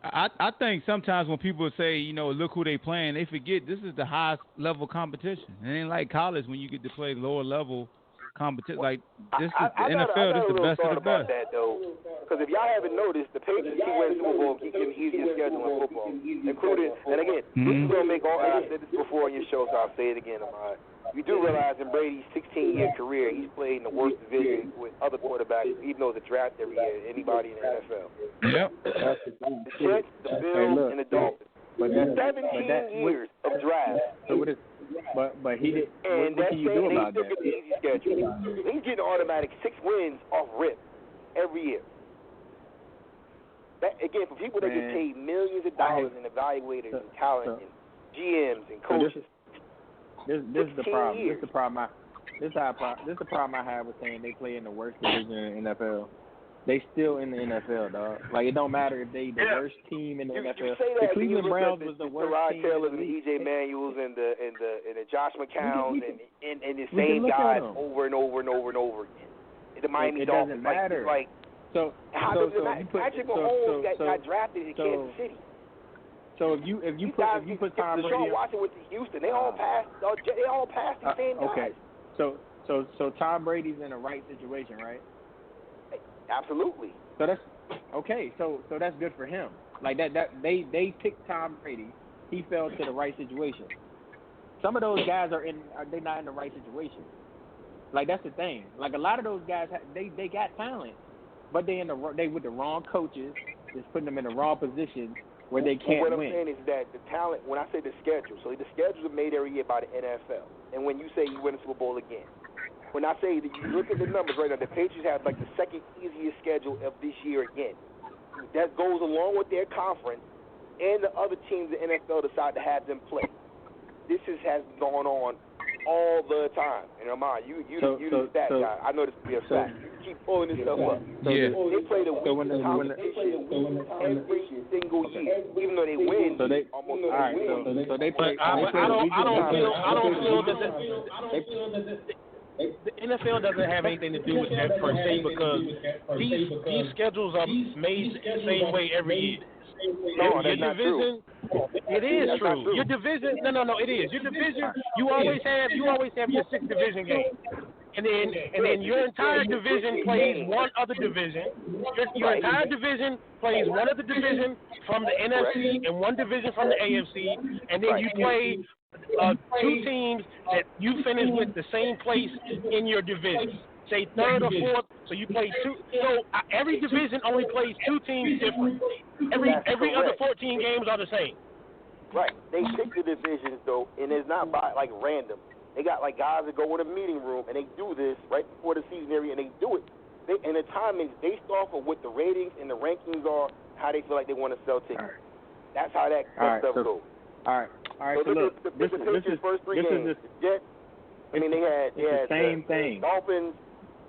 Speaker 3: I think sometimes when people say, look who they playing, they forget this is the highest level competition. It ain't like college when you get to play lower level competition. Like this is the NFL. This is the best of the best.
Speaker 9: That though, because if y'all haven't noticed, the Patriots keep winning Super Bowl, keep getting easier schedule in football, including. And again, this is gonna make all. I said this before on your show, so I'll say it again. You do realize in Brady's 16-year career, he's played in the worst division with other quarterbacks, even though it's a draft every year, anybody in the NFL.
Speaker 3: Yep.
Speaker 9: The Jets, the Bills, and the Dolphins. 17 years of draft.
Speaker 5: So what is? But he did.
Speaker 9: And
Speaker 5: what can you do about that?
Speaker 9: An easy schedule. He's getting automatic 6 wins off rip every year. That, again, for people that get paid millions of dollars in evaluators and talent and GMs and coaches.
Speaker 5: This is the problem. This is the problem. This is the problem I have with saying they play in the worst division in the NFL. They still in the NFL, dog. Like it don't matter if they the worst team in the NFL.
Speaker 9: You say that
Speaker 5: the Cleveland Browns was the worst
Speaker 9: Rod
Speaker 5: team.
Speaker 9: Taylor and the EJ Manuels and the Josh McCowns and the same guys over and over and over and over again. The Miami Dolphins.
Speaker 5: It doesn't matter.
Speaker 9: Patrick Mahomes got drafted in Kansas City.
Speaker 5: So if you put Tom Brady,
Speaker 9: Deshaun Watson went to Houston. They all passed the same guys.
Speaker 5: Okay. So Tom Brady's in the right situation, right?
Speaker 9: Absolutely.
Speaker 5: So that's okay. So that's good for him. Like that they picked Tom Brady. He fell to the right situation. Some of those guys they're not in the right situation. Like that's the thing. Like a lot of those guys they got talent, but they with the wrong coaches, just putting them in the wrong positions where they can't win.
Speaker 9: What I'm saying is that the talent. When I say the schedule, so the schedules are made every year by the NFL. And when you say you win a Super Bowl again. When I say that you look at the numbers right now, the Patriots have like the second easiest schedule of this year again. That goes along with their conference, and the other teams in the NFL decide to have them play. This has gone on all the time. And Amon, you the stat guy. I know this to be a fact. You keep pulling this stuff up.
Speaker 3: Yeah.
Speaker 9: They play the weakest competition every single year, even though they win.
Speaker 5: So they
Speaker 9: almost
Speaker 5: all right. So they play.
Speaker 6: I don't feel that. The NFL doesn't have anything to do with that per se because these schedules are made the same way every year.
Speaker 9: No,
Speaker 6: your division, it is
Speaker 9: that's
Speaker 6: true. Your division, no, it is. Your division, you always have your 6 division games. And then your entire division plays one other division. Your entire division plays one other division from the NFC and one division from the AFC, and then you play 2 teams that you finish with the same place in your division. Say 3rd or 4th, so you play 2. So every division only plays 2 teams different. Every other 14 games are the same.
Speaker 9: Right. They pick the divisions though, and it's not by like random. They got like guys that go in a meeting room and they do this right before the season area, and they do it and the timing is based off of what the ratings and the rankings are, how they feel like they want to sell tickets.
Speaker 5: Right.
Speaker 9: That's how that stuff goes.
Speaker 5: All right.
Speaker 9: So
Speaker 5: look,
Speaker 9: the
Speaker 5: this
Speaker 9: Patriots'
Speaker 5: is
Speaker 9: first three games. The Jets. I mean, they had
Speaker 5: the same
Speaker 9: the
Speaker 5: thing.
Speaker 9: Dolphins,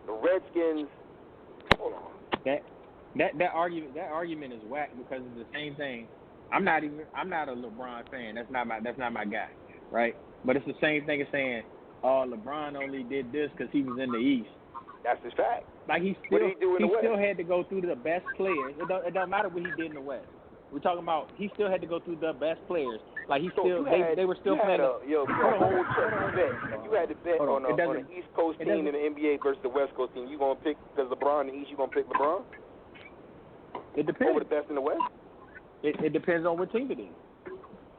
Speaker 9: the Redskins. Hold on.
Speaker 5: That argument is whack because it's the same thing. I'm not a LeBron fan. That's not my guy, right? But it's the same thing as saying, LeBron only did this because he was in the East.
Speaker 9: That's the fact.
Speaker 5: Like he still had to go through the best players. It don't matter what he did in the West. We're talking about he still had to go through the best players. Like they were still playing.
Speaker 9: You had to bet on an East Coast team in the NBA versus the West Coast team. You gonna pick because LeBron in the East? You gonna pick LeBron?
Speaker 5: It depends.
Speaker 9: Over the best in the West?
Speaker 5: It depends on what team it is.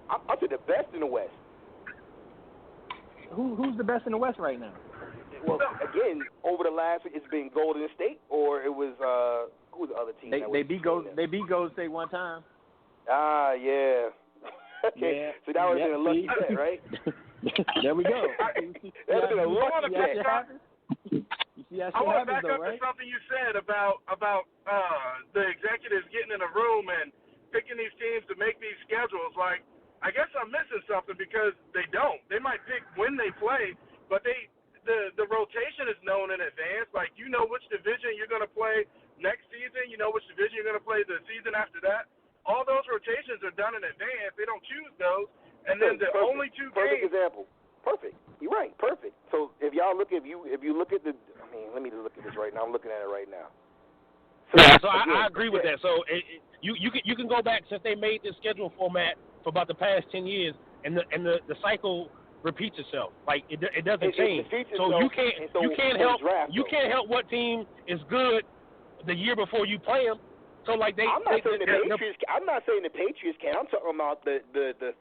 Speaker 9: I said the best in the West.
Speaker 5: Who's the best in the West right now?
Speaker 9: Well, again, over the last week, it's been Golden State, or it was who was the other team?
Speaker 5: They beat Golden State one time.
Speaker 9: Ah, yeah. Okay,
Speaker 5: yeah.
Speaker 9: So that would have been a lucky bet, right?
Speaker 5: There we go.
Speaker 9: That would have been a lucky bet.
Speaker 8: I want to back up to something you said about the executives getting in a room and picking these teams to make these schedules. Like, I guess I'm missing something because they don't. They might pick when they play, but the rotation is known in advance. Like, you know which division you're going to play next season. You know which division you're going to play the season after that. All those rotations are done in advance. They don't choose those. And then the only two
Speaker 9: perfect
Speaker 8: games.
Speaker 9: Example. Perfect. You're right. Perfect. So if y'all look, if you look at let me just look at this right now. I'm looking at it right now.
Speaker 6: So I agree with that. So you can go back since they made this schedule format for about the past 10 years, and the cycle repeats itself. Like it doesn't change. So you can't help what team is good the year before you play them. So like I'm not
Speaker 9: saying the Patriots can. I'm talking about the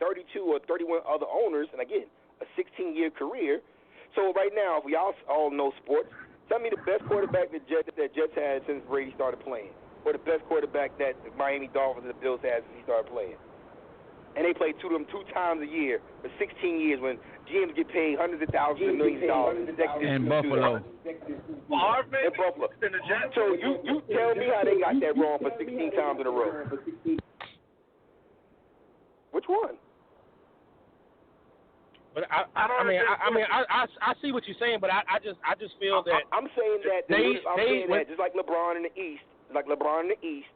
Speaker 9: 32 or 31 other owners, and again, a 16-year career. So right now, if we all know sports, tell me the best quarterback that Jets had since Brady started playing, or the best quarterback that the Miami Dolphins and the Bills had since he started playing. And they play two times a year for 16 years when GMs get paid hundreds of thousands and millions of dollars.
Speaker 3: And Buffalo.
Speaker 9: And Buffalo. So you tell me how they got that wrong for 16 times in a row. Which one?
Speaker 6: But I see what you're saying, but I just feel that
Speaker 9: I'm saying that just like LeBron in the East,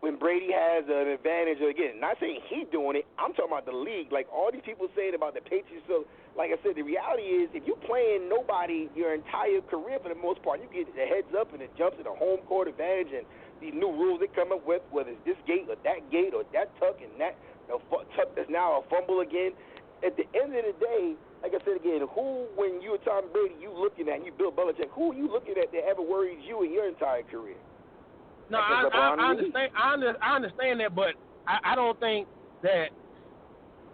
Speaker 9: when Brady has an advantage, again, not saying he's doing it, I'm talking about the league. Like all these people saying about the Patriots. So, like I said, the reality is if you're playing nobody your entire career for the most part, you get the heads up and it jumps in the home court advantage and these new rules they come up with, whether it's this gate or that tuck and that tuck that's now a fumble again. At the end of the day, like I said again, when you were Tom Brady, you looking at, you Bill Belichick, who are you looking at that ever worries you in your entire career?
Speaker 6: No, I understand. I understand that, but I don't think that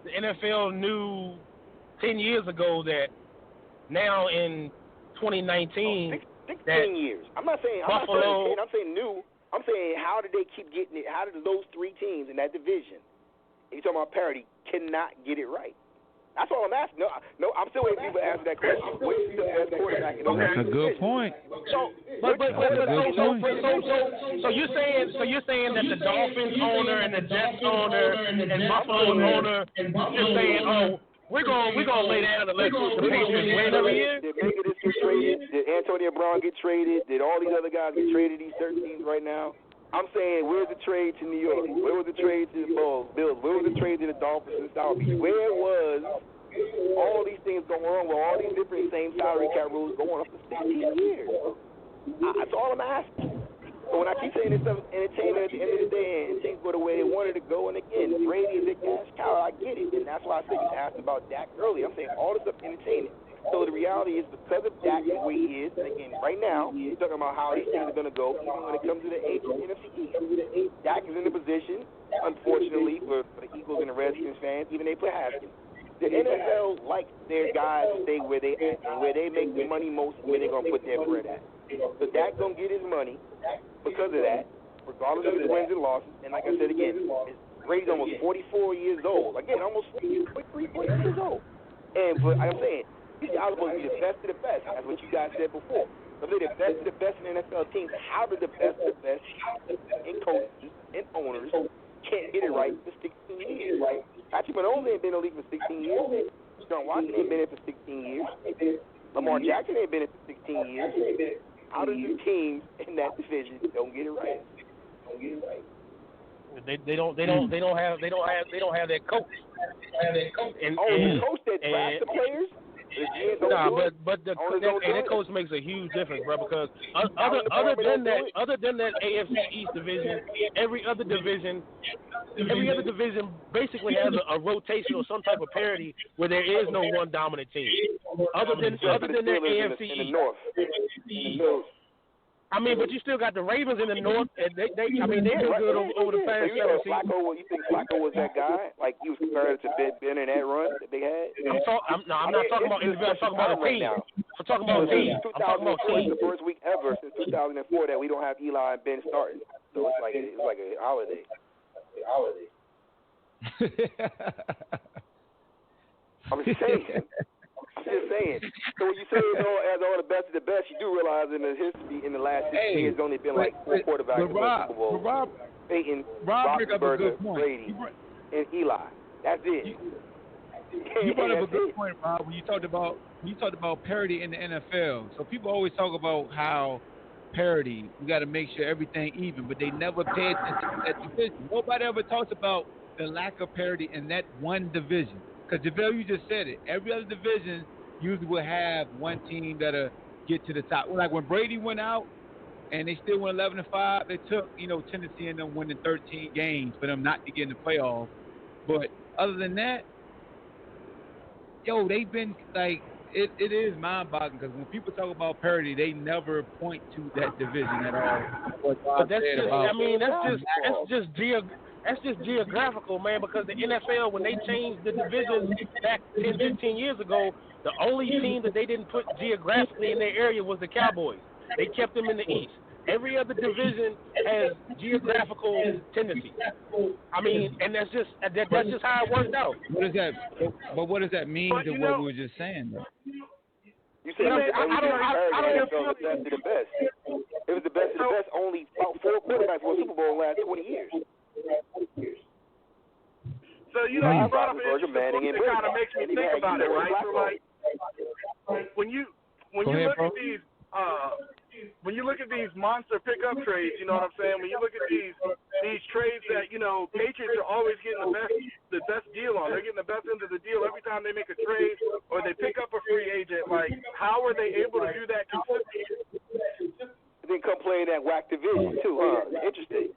Speaker 6: the NFL knew 10 years ago that now in 2019
Speaker 9: 16 years. I'm not saying
Speaker 6: Buffalo.
Speaker 9: I'm saying new. I'm saying how did they keep getting it? How did those three teams in that division, and you're talking about parity, cannot get it right? That's all I'm asking. No, I'm still waiting for people to answer that question. What's the best quarterback in
Speaker 3: That's a good point.
Speaker 6: So you're saying that the Dolphins owner and the Jets owner and Buffalo owner is saying, we're gonna lay down and let the Patriots win every year?
Speaker 9: Did Megadis get traded? Did Antonio Brown get traded? Did all these other guys get traded? These certain teams right now. I'm saying, where's the trade to New York? Where was the trade to the Bills? Where was the trade to the Dolphins and South Beach? Where was all these things going on with all these different same salary cap rules going on for 16 years? That's all I'm asking. So when I keep saying this stuff entertainment at the end of the day and things go the way they wanted to go, and again, Brady is a cash cow, I get it. And that's why I said you asked about Dak earlier. I'm saying all this stuff entertaining. So the reality is because of Dak the way he is, and again, right now, we're talking about how these things are going to go when it comes to the NFC East. Dak is in a position, unfortunately, for the Eagles and the Redskins fans, even they play Haskins. The NFL likes their guys to stay where they at and where they make the money most and where they're going to put their bread at. So Dak's going to get his money because of that, regardless of his wins and losses. And like I said again, Brady's almost 44 years old. Again, almost 43 years old. And but like I'm saying, these guys are supposed to be the best of the best. That's what you guys said before. if they're the best in NFL teams, how do the best in coaches and owners can't get it right for 16 years? Patrick Mahomes ain't been in the league for 16 years. John Watson ain't been in for 16 years. Lamar Jackson ain't been in for 16 years. How do the teams in that division don't get it right?
Speaker 6: They don't have that coach. And
Speaker 9: the coach that drafts the players.
Speaker 6: But that coach makes a huge difference, bro. Because other than that AFC East division, every other division basically has a rotation or some type of parity where there is no one dominant team. Other than that AFC East.
Speaker 9: In the North.
Speaker 6: I mean, but you still got the Ravens in the North, and they've been good over the past 7 seasons.
Speaker 9: You think Flacco was that guy? Like he was compared to Ben in that run that they had?
Speaker 6: I'm not talking about individuals. I'm talking about a team. I'm talking about a team. I'm talking about a team.
Speaker 9: The first week ever since 2004 that we don't have Eli and Ben starting. So it's like a holiday. I'm just saying. So when you say as all the best of the best, you do realize in the history in the last 16 years, there's only been like 4 quarterbacks in the Super Bowl. Peyton, Roethlisberger, Brady, and Eli. That's it.
Speaker 3: You brought up a good point, Rob, when you talked about parity in the NFL. So people always talk about how parity, we got to make sure everything even, but they never pay attention to that division. Nobody ever talks about the lack of parity in that one division. Because JaVale, you just said it. Every other division usually will have one team that'll get to the top. Like when Brady went out and they still went 11-5, it took, Tennessee and them winning 13 games for them not to get in the playoffs. But other than that, they've been like, it is mind-boggling because when people talk about parity, they never point to that division at all.
Speaker 6: But that's just geographical, man, because the NFL, when they changed the divisions back 10, 15 years ago, the only team that they didn't put geographically in their area was the Cowboys. They kept them in the East. Every other division has geographical tendencies. I mean, and that's just how it worked out.
Speaker 3: What does that? But what does that mean to what we were just saying, though?
Speaker 9: You said I don't know the best of the best. It was the best of the best. Only about 4 quarterbacks won Super Bowl in the last 20 years.
Speaker 8: So you brought up an interesting point that kind of makes me think about it, right? So like when you look at these monster pickup trades, you know what I'm saying? When you look at these trades that Patriots are always getting the best deal on. They're getting the best end of the deal every time they make a trade or they pick up a free agent. Like, how are they able to do that consistently?
Speaker 9: Then come play in that whack division too, huh? Interesting.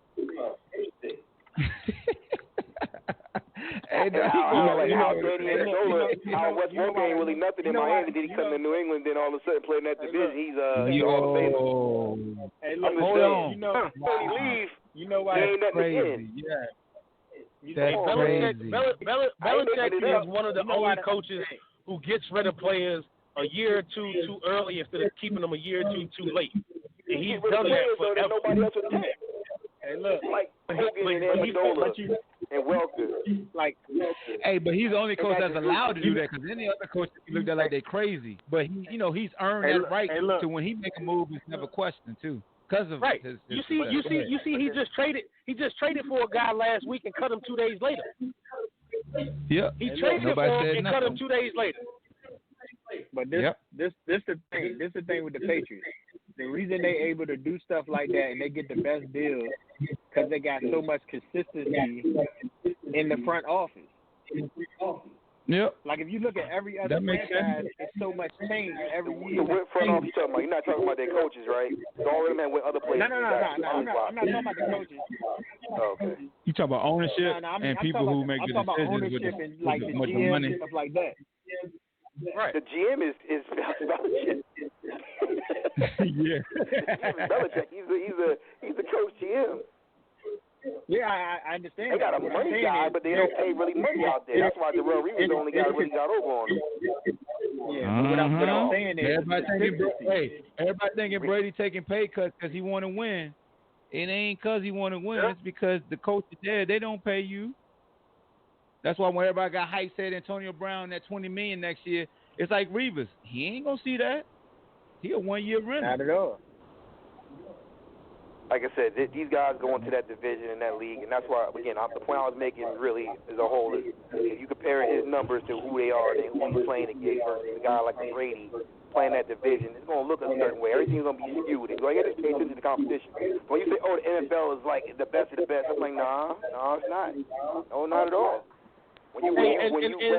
Speaker 9: How West Brom ain't really nothing in Miami. Then he come to New England. Then all of a sudden playing that division, he's all famous.
Speaker 3: Hey,
Speaker 9: look, hold on. When he leave,
Speaker 3: why that's crazy. That's crazy.
Speaker 6: Belichick is one of the only coaches who gets rid of players a year or two too early instead of keeping them a year or two too late. And he's done that forever.
Speaker 9: Nobody else would do it.
Speaker 6: Hey, look,
Speaker 9: like Hogan and Amendola and Welker.
Speaker 3: Hey, but he's the only coach that's allowed to do that because any other coach looked at like they're crazy. But he's earned that right to when he make a move, it's never questioned too. Because of his
Speaker 6: you see, he just traded for a guy last week and cut him 2 days later.
Speaker 3: Yeah,
Speaker 6: he traded for him and cut him 2 days later.
Speaker 5: But this the thing. This the thing with the Patriots. The reason they able to do stuff like that and they get the best deals because they got so much consistency in the front office.
Speaker 3: Yep.
Speaker 5: Like if you look at every other franchise, it's so much change every year.
Speaker 9: So what front office you talking about? You're not talking about their coaches, right? So all of them with other players.
Speaker 5: No. I'm not talking about the coaches.
Speaker 9: Oh, okay.
Speaker 3: You talking about ownership and people who make the decisions with the money
Speaker 5: and stuff like that.
Speaker 9: Right. The GM is Belichick.
Speaker 3: Yeah.
Speaker 9: Belichick. He's the coach GM.
Speaker 5: Yeah, I understand.
Speaker 9: They got a money guy, but they don't pay really money out there. That's why Darrell Reeves is the only guy who really got over on him.
Speaker 5: Yeah, but what I'm saying is,
Speaker 3: everybody thinking Brady taking pay cuts because he want to win. It ain't because he want to win. It's because the coach is there. They don't pay you. That's why when everybody got hyped, said Antonio Brown that $20 million next year, it's like Reeves. He ain't gonna see that. He a 1 year rental.
Speaker 5: Not at all.
Speaker 9: Like I said, these guys go into that division in that league, and that's why, again, the point I was making really as a whole is if you compare his numbers to who they are and who he's playing against versus a guy like Brady playing that division, it's going to look a certain way. Everything's going to be skewed. You got to pay attention to the competition. When you say, oh, the NFL is like the best of the best, I'm like, no, it's not. No, not at all. When you Wes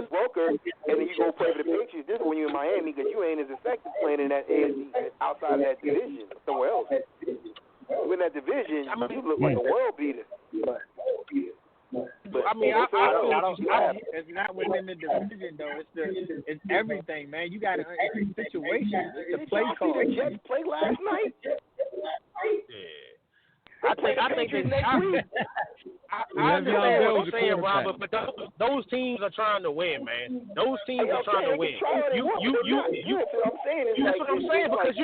Speaker 9: Welker and then you go play for the Patriots, this is when you're in Miami because you ain't as effective playing in that AFC outside of that division somewhere else. In that division, you look like a world beater. But
Speaker 5: I mean, I don't. It's not within the division though. It's everything, man. You got to it's the situation. It's the play call.
Speaker 9: The Jets play last night.
Speaker 6: I think I understand what you're saying, Robert, but those teams are trying to win, man. Those teams are trying to win. That's what I'm saying because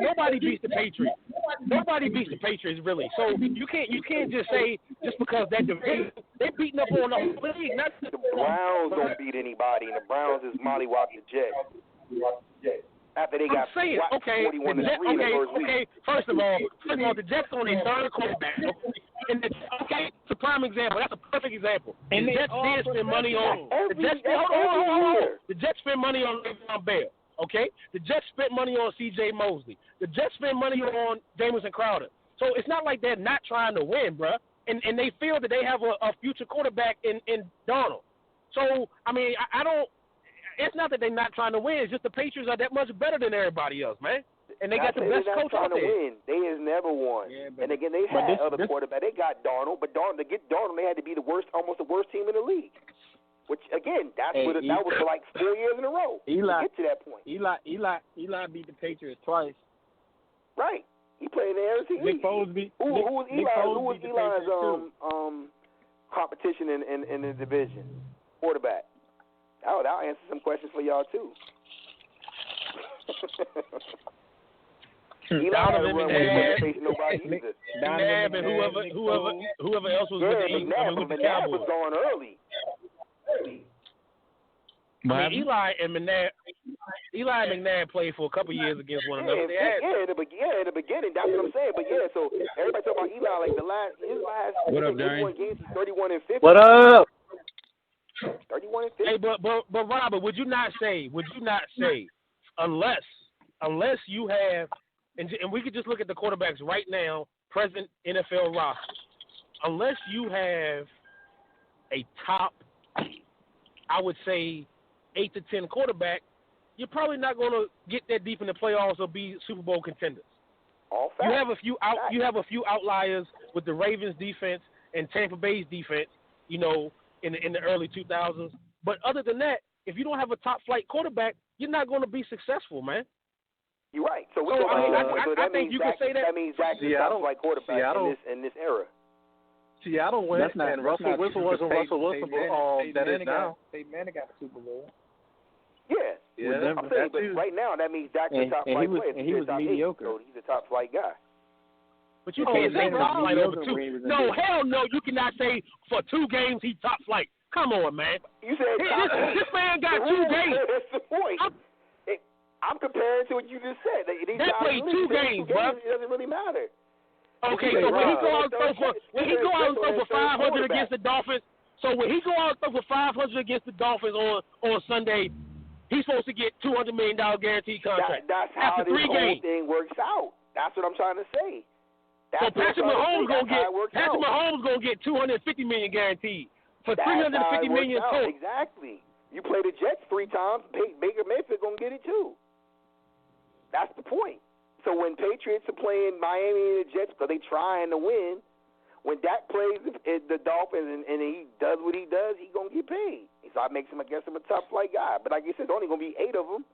Speaker 6: nobody beats the Patriots. Nobody beats the Patriots really. So you can't just say just because that division they're beating up on the whole league.
Speaker 9: The Browns don't beat anybody, and the Browns is mollywop the Jets. After they got 41-3 in the first week.
Speaker 6: First of all, the Jets on their third quarterback. And it's a prime example. That's a perfect example. And the Jets did spend money on the Jets spent money on Le'Veon Bell. Okay, the Jets spent money on C.J. Mosley. The Jets spent money on Jamison Crowder. So it's not like they're not trying to win, bruh. And they feel that they have a future quarterback in Darnold. So I mean, I don't. It's not that they're not trying to win. It's just the Patriots are that much better than everybody else, man. And they got the best coach out there.
Speaker 9: Win. They has never won. Yeah, and again, they had other quarterbacks. They got Darnold, but to get Darnold, they had to be almost the worst team in the league. Which again, that was for like 4 years in a row. To get to that point.
Speaker 5: Eli beat the Patriots twice.
Speaker 9: Right. He played in the NFC.
Speaker 5: Nick Foles beat.
Speaker 9: Who was Eli's competition in the division? Quarterback. I'll answer some questions for y'all too.
Speaker 6: Donovan McNabb and whoever else was with the Eagles.
Speaker 9: But McNabb was going early.
Speaker 6: I mean, Eli and McNabb played for a couple years against one another.
Speaker 9: In the beginning, that's what I'm saying. But yeah, so everybody talking about Eli like his last
Speaker 3: what up, Darren?
Speaker 9: games, 31-50.
Speaker 5: What up?
Speaker 9: 31-50.
Speaker 6: Hey, but Robert, would you not say unless you have and we could just look at the quarterbacks right now, present NFL roster. Unless you have a top, I would say 8 to 10 quarterback, you're probably not going to get that deep in the playoffs or be Super Bowl contenders. You have a few outliers with the Ravens defense and Tampa Bay's defense, in the early 2000s. But other than that, if you don't have a top flight quarterback, you're not going to be successful, man.
Speaker 9: You're right. So
Speaker 6: I think you can say that.
Speaker 9: That means Zach is a top flight quarterback in this era.
Speaker 5: Seattle went, and Russell Wilson wasn't Russell Wilson that is now. Peyton Manning got the Super Bowl.
Speaker 9: Yeah. I'm saying, but right now that means Dak's a top flight player.
Speaker 5: And he was mediocre.
Speaker 9: So he's a top flight guy.
Speaker 6: But you can't say top flight over 2. No, hell no, you cannot say for 2 games he's top flight. Come on, man.
Speaker 9: You said
Speaker 6: this man got 2 games.
Speaker 9: That's the point. I'm comparing to what you just said. They
Speaker 6: played 2 games, bro.
Speaker 9: It doesn't really matter.
Speaker 6: Okay, so when he go out and throw for 500 against the Dolphins, against the Dolphins on Sunday, he's supposed to get $200 million guaranteed contract.
Speaker 9: That's how this whole thing works out. That's what I'm trying to say.
Speaker 6: So Patrick Mahomes gonna get $250 million guaranteed for $350 million total.
Speaker 9: Exactly. You play the Jets 3 times, Baker Mayfield gonna get it too. That's the point. So when Patriots are playing Miami and the Jets because they trying to win, when Dak plays the Dolphins and he does what he does, he gonna get paid. So I makes him, I guess, a top flight guy. But like you said, there's only gonna be 8 of them,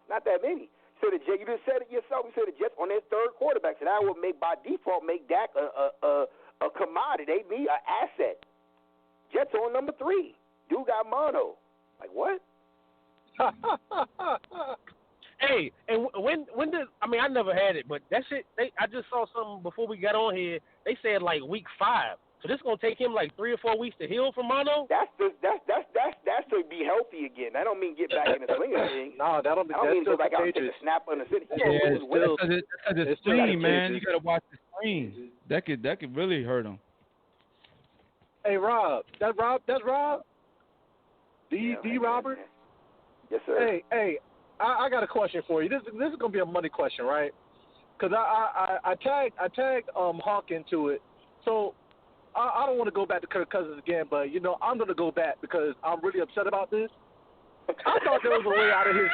Speaker 9: not that many. So the Jets, you just said it yourself. You said the Jets on their 3rd quarterback, so that would by default make Dak a commodity. They need an asset. Jets on number 3. Dude got mono. Like what?
Speaker 6: Hey, and when did I never had it, but that shit. I just saw something before we got on here. They said like week 5. So this is gonna take him like 3 or 4 weeks to heal from mono.
Speaker 9: That's to be healthy again. That don't mean get back in the swing of things.
Speaker 11: No, that don't mean
Speaker 9: go back out and take a snap on the city.
Speaker 3: Yeah, because the screen, man. You got to watch the screen. That could really hurt him.
Speaker 11: Hey, Rob. That's Rob? D. Robert?
Speaker 9: Yes, sir.
Speaker 11: Hey, I got a question for you. This is going to be a money question, right? Because I tagged Hawk into it. So I don't want to go back to Kirk Cousins again, but, I'm going to go back because I'm really upset about this. I thought there was a way out of his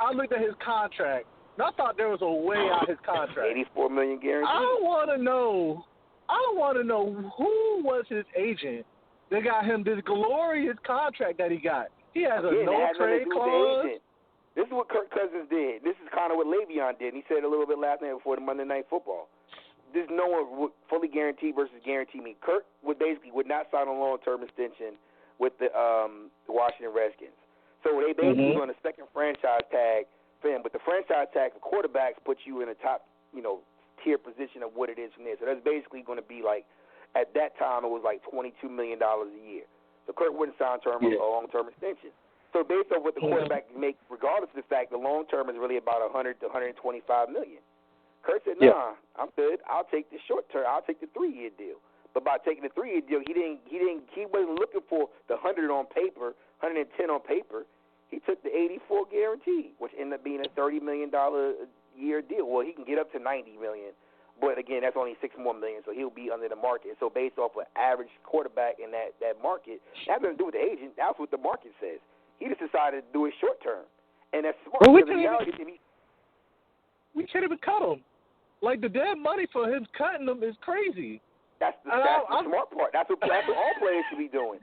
Speaker 11: I looked at his contract, and I thought there was a way out of his contract.
Speaker 9: $84 million guaranteed.
Speaker 11: I don't want to know who was his agent that got him this glorious contract that he got. He has a no-trade clause.
Speaker 9: This is what Kirk Cousins did. This is kind of what Le'Veon did. And he said a little bit last night before the Monday Night Football. There's no one fully guaranteed versus guaranteed. Kirk would not sign a long-term extension with the Washington Redskins. So they basically on a second franchise tag for him. But the franchise tag for quarterbacks puts you in a top, tier position of what it is from there. So that's basically going to be like, at that time it was like $22 million a year. So Kirk wouldn't sign a long-term extension. So based on what the quarterback can make, regardless of the fact, the long term is really about $100 to $125 million. Kurt said, "Nah, I'm good. I'll take the short term. I'll take the 3-year deal." But by taking the 3-year deal, he wasn't looking for the 100 on paper, 110 on paper. He took the 84 guarantee, which ended up being a $30 million a year deal. Well, he can get up to $90 million, but again, that's only $6 more million, so he'll be under the market. So based off an average quarterback in that market, that has nothing to do with the agent. That's what the market says. He just decided to do it short term, and that's smart.
Speaker 11: Well, we can't even cut him. Like, the dead money for him cutting them is crazy.
Speaker 9: That's the smart part. That's what all players should be doing.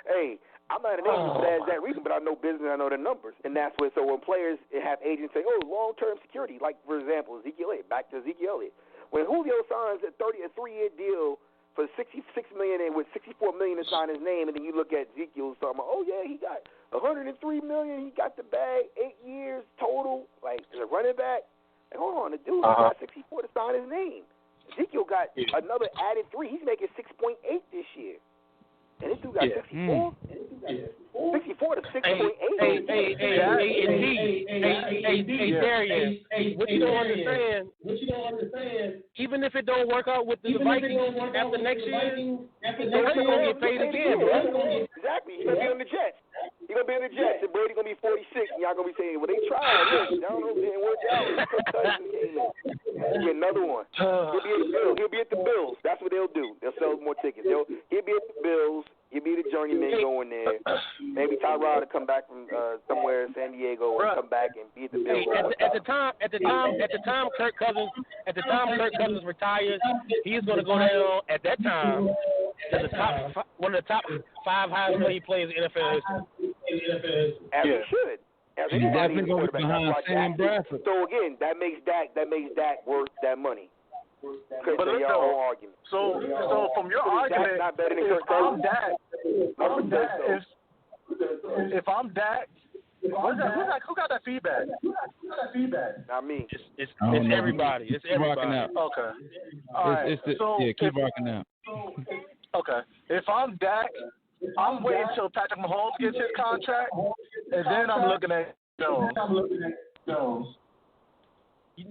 Speaker 9: Hey, I'm not an agent for that reason, but I know business. I know the numbers, and that's what. So when players have agents say, "Oh, long-term security," like for example, Ezekiel Elliott. Back to Ezekiel Elliott. When Julio signs a 3-year deal for $66 million and with $64 million to sign his name, and then you look at Ezekiel talking about, oh yeah, he got $103 million, he got the bag, 8 years total, like as a running back. And hold on, the dude got 64 to sign his name. Ezekiel got another added 3. He's making 6.8 this year. And this dude got 64. 64 to 6.8.
Speaker 6: Hey, Darius. What you don't understand? Even if it don't work out with the Vikings after next year, he's gonna get paid again, bro.
Speaker 9: Exactly. He's gonna be on the Jets. He's gonna be on the Jets, and Brady's gonna be 46, and y'all gonna be saying, "Well, they tried. Look, I don't know if it didn't work out." He'll be another one. He'll be at the Bills. That's what they'll do. They'll sell more tickets. He'll be at the Bills. He'll be the journeyman going there. Maybe Tyrod will come back from somewhere in San Diego and come back and be at the Bills.
Speaker 6: At the time Kirk Cousins retires, he's going to go down at that time to the top, one of the top 5 highest paid players in NFL history.
Speaker 9: As he should. As
Speaker 3: he's definitely going to be behind Sam Bradford.
Speaker 9: So again, that makes Dak worth that money.
Speaker 11: But listen, so from your argument, if I'm Dak, who got that feedback?
Speaker 9: Not me.
Speaker 6: It's everybody. It's everybody.
Speaker 11: Okay. All right.
Speaker 3: Keep rocking out.
Speaker 11: Okay. If I'm Dak, I'm waiting until Patrick Mahomes gets his contract, and then I'm looking at Jones.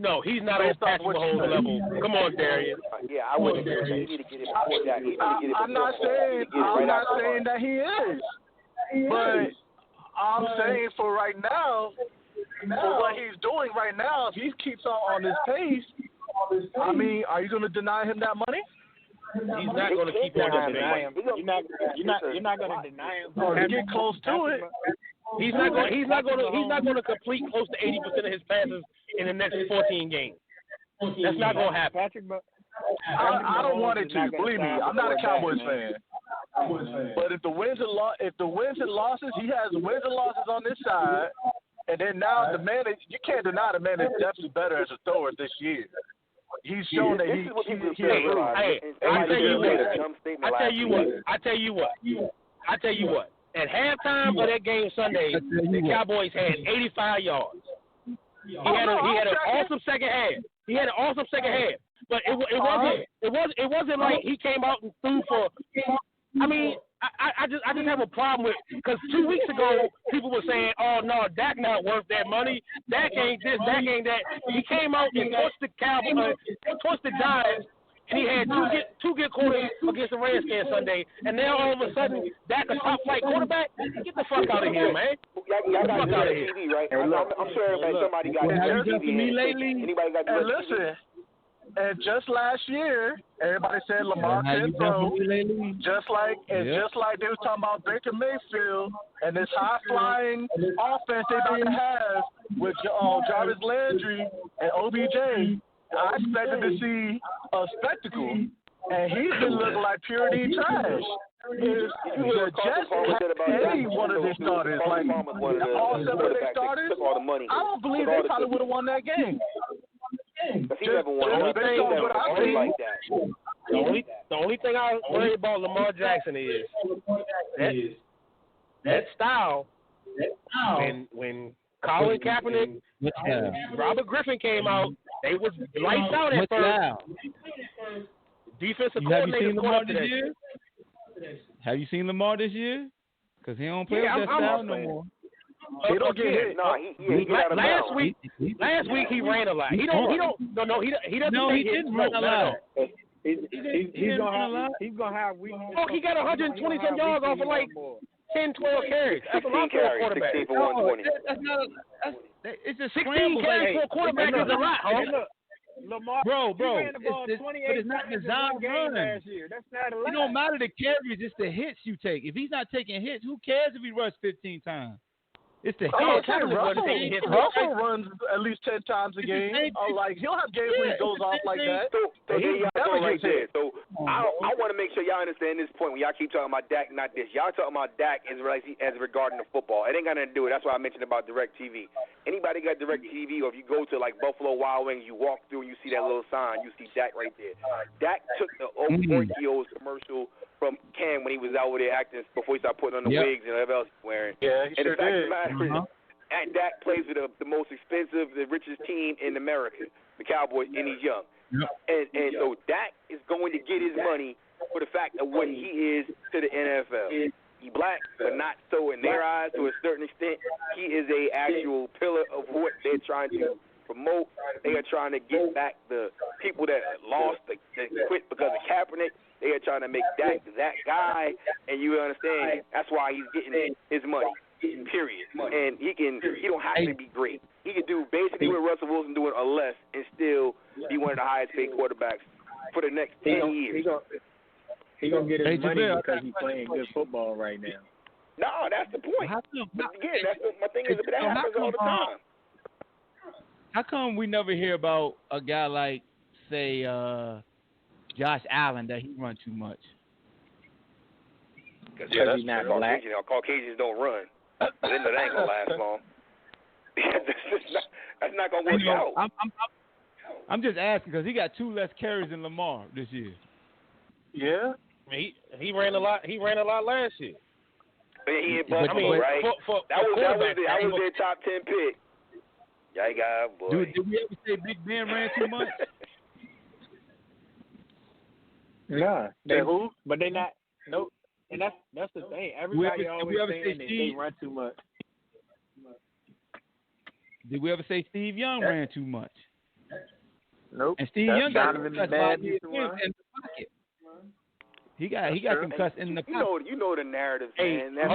Speaker 6: No, he's not on Patrick Mahomes level. Come on, Darius.
Speaker 9: Yeah, I wouldn't. He need to get it before that.
Speaker 11: I'm not saying that he is, but I'm saying for right now, for what he's doing right now, if he keeps on this pace, I mean, are you going to deny him that money?
Speaker 6: He's not going to keep on denying him.
Speaker 5: You're not going to deny him.
Speaker 11: Or to get close to it.
Speaker 6: He's not going to complete close to 80% of his passes in the next 14 games. That's not going to happen.
Speaker 11: I don't want it to. Believe me, I'm not a Cowboys fan. But if the wins and losses, he has wins and losses on this side, and then now the man, you can't deny the man is definitely better as a thrower this year. He's shown that he I tell you what. At halftime of that game Sunday, the Cowboys had 85 yards. He had an awesome second half. But it wasn't like he came out and threw for. I mean,
Speaker 6: have a problem with, because 2 weeks ago people were saying, "Oh no, Dak not worth that money. Dak ain't this, Dak ain't that." He came out and torched the Giants, and he had two good quarters against the Redskins Sunday. And now all of a sudden, Dak a top flight quarterback. Get the fuck out of here, man.
Speaker 9: Y'all got direct TV, right? I'm sure somebody got direct TV. Anybody got direct TV?
Speaker 11: Listen. And just last year, everybody said Lamar couldn't throw. Just like they was talking about Baker Mayfield and this high flying offense they about to have with Jarvis Landry and OBJ. I expected to see a spectacle, and he's been looking like purity trash. If the Jets had any one of their starters, like all 7 of their starters, I don't believe they probably would have won that game.
Speaker 6: The only thing I worry about Lamar Jackson is that style. And when Colin Kaepernick and Robert Griffin came out, they was lights out at first. Defensive coordinator caught this year.
Speaker 3: Have you seen Lamar this year? Because he don't play with that style no more.
Speaker 11: He don't get hit.
Speaker 9: No, he
Speaker 6: last week he ran a lot. He doesn't run a lot.
Speaker 5: He's gonna have weeks.
Speaker 6: Oh, he got 120 some yards off of like 10, 12 carries. That's a lot for a quarterback.
Speaker 9: 16 for 120.
Speaker 3: It's just
Speaker 6: 16 carries for a quarterback is a lot, huh?
Speaker 5: Lamar,
Speaker 3: bro,
Speaker 5: it's
Speaker 3: it's not designed run.
Speaker 5: Last year. That's not a lot.
Speaker 3: It don't matter the carries, it's the hits you take. If he's not taking hits, who cares if he rushed 15 times? It's the hits.
Speaker 11: Russell runs at least 10 times a game. Like he'll have games where he goes off like that.
Speaker 9: So I want to make sure y'all understand this point when y'all keep talking about Dak, not this. Y'all talking about Dak as regarding the football. It ain't got nothing to do with it. That's why I mentioned about Direct TV. Anybody got Direct TV, or if you go to like Buffalo Wild Wings, you walk through and you see that little sign, you see Dak right there. Dak took the Oreos commercial from Cam when he was out there acting before he started putting on the wigs and whatever else he's wearing.
Speaker 11: Yeah, he sure did.
Speaker 9: And Dak plays with the most expensive, the richest team in America, the Cowboys, and he's young. And so Dak is going to get his money for the fact of what he is to the NFL. He black, but not so in their eyes to a certain extent. He is a actual pillar of what they're trying to promote. They are trying to get back the people that lost, that quit because of Kaepernick. They are trying to make Dak that guy, and you understand that's why he's getting his money. Period. And he don't have to be great. He can do basically what Russell Wilson doing or less, and still be one of the highest paid quarterbacks for the next 10 years.
Speaker 5: He's gonna get his money because he's playing good football right now.
Speaker 9: No, that's the point. Again, that's what my thing is. But that happens all the time.
Speaker 3: How come we never hear about a guy like, say, Josh Allen, that he run too much?
Speaker 9: Because he's not black. Caucasians don't run. Then that ain't gonna last long. That's not gonna work out.
Speaker 3: I'm just asking because he got 2 less carries than Lamar this year.
Speaker 11: Yeah,
Speaker 6: he ran a lot. He ran a lot last year.
Speaker 9: He in Buffalo, right? That was their top 10 pick. Yeah, boy.
Speaker 3: Did we ever say Big Ben ran too much?
Speaker 5: Nah, but they not. Nope. And that's the thing. Everybody always saying that they run too much.
Speaker 3: Did we ever say Steve Young ran too much?
Speaker 5: Nope.
Speaker 3: And Steve Young got concussed 5 years in the pocket. He got concussed in the pocket.
Speaker 9: You know the narrative, man.
Speaker 6: That's